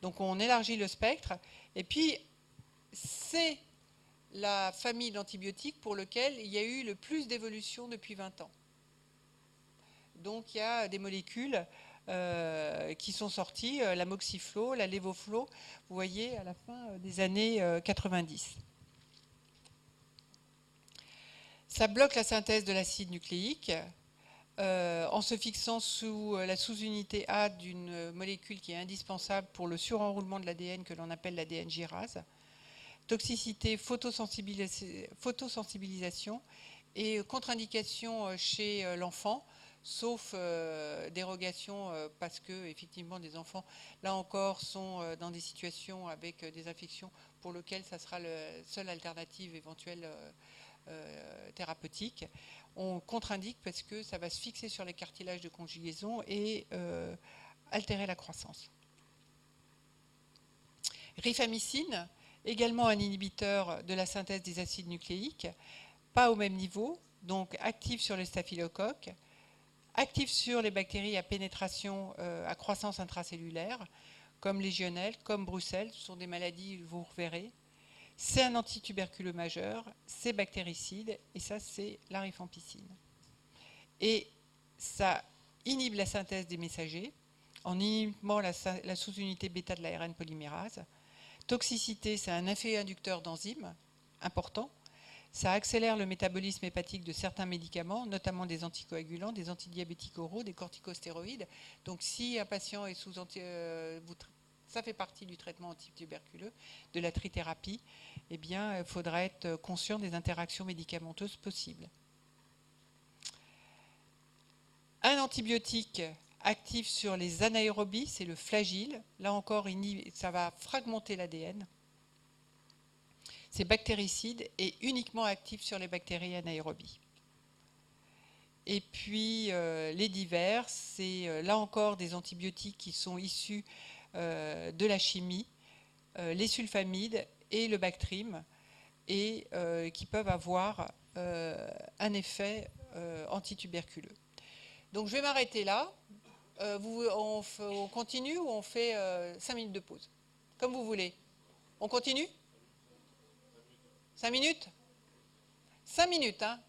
Donc on élargit le spectre. Et puis c'est la famille d'antibiotiques pour laquelle il y a eu le plus d'évolution depuis 20 ans. Donc il y a des molécules qui sont sortis, la Moxiflo, la Levoflo, vous voyez, à la fin des années 90. Ça bloque la synthèse de l'acide nucléique en se fixant sous la sous-unité A d'une molécule qui est indispensable pour le surenroulement de l'ADN que l'on appelle l'ADN gyrase. Toxicité, photosensibilisation et contre-indication chez l'enfant, sauf dérogation parce que effectivement des enfants, là encore, sont dans des situations avec des infections pour lesquelles ça sera la seule alternative éventuelle thérapeutique. On contre-indique parce que ça va se fixer sur les cartilages de conjugaison et altérer la croissance. Rifamycine, également un inhibiteur de la synthèse des acides nucléiques, pas au même niveau, donc actif sur le staphylocoque, actif sur les bactéries à pénétration à croissance intracellulaire, comme Legionelle, comme Bruxelles, ce sont des maladies, vous reverrez. C'est un antituberculeux majeur, c'est bactéricide, et ça c'est la rifampicine. Et ça inhibe la synthèse des messagers en inhibant la sous-unité bêta de l'ARN polymérase. Toxicité, c'est un effet inducteur d'enzymes important. Ça accélère le métabolisme hépatique de certains médicaments, notamment des anticoagulants, des antidiabétiques oraux, des corticostéroïdes. Donc si un patient est sous ça fait partie du traitement antituberculeux, de la trithérapie, eh bien, il faudra être conscient des interactions médicamenteuses possibles. Un antibiotique actif sur les anaérobies, c'est le flagile. Là encore, ça va fragmenter l'ADN. C'est bactéricide et uniquement actif sur les bactéries anaérobies. Et puis, les divers, c'est là encore des antibiotiques qui sont issus de la chimie, les sulfamides et le Bactrim, et qui peuvent avoir un effet antituberculeux. Donc je vais m'arrêter là. On continue ou on fait 5 minutes de pause? Comme vous voulez. On continue? 5 minutes? 5 minutes, hein?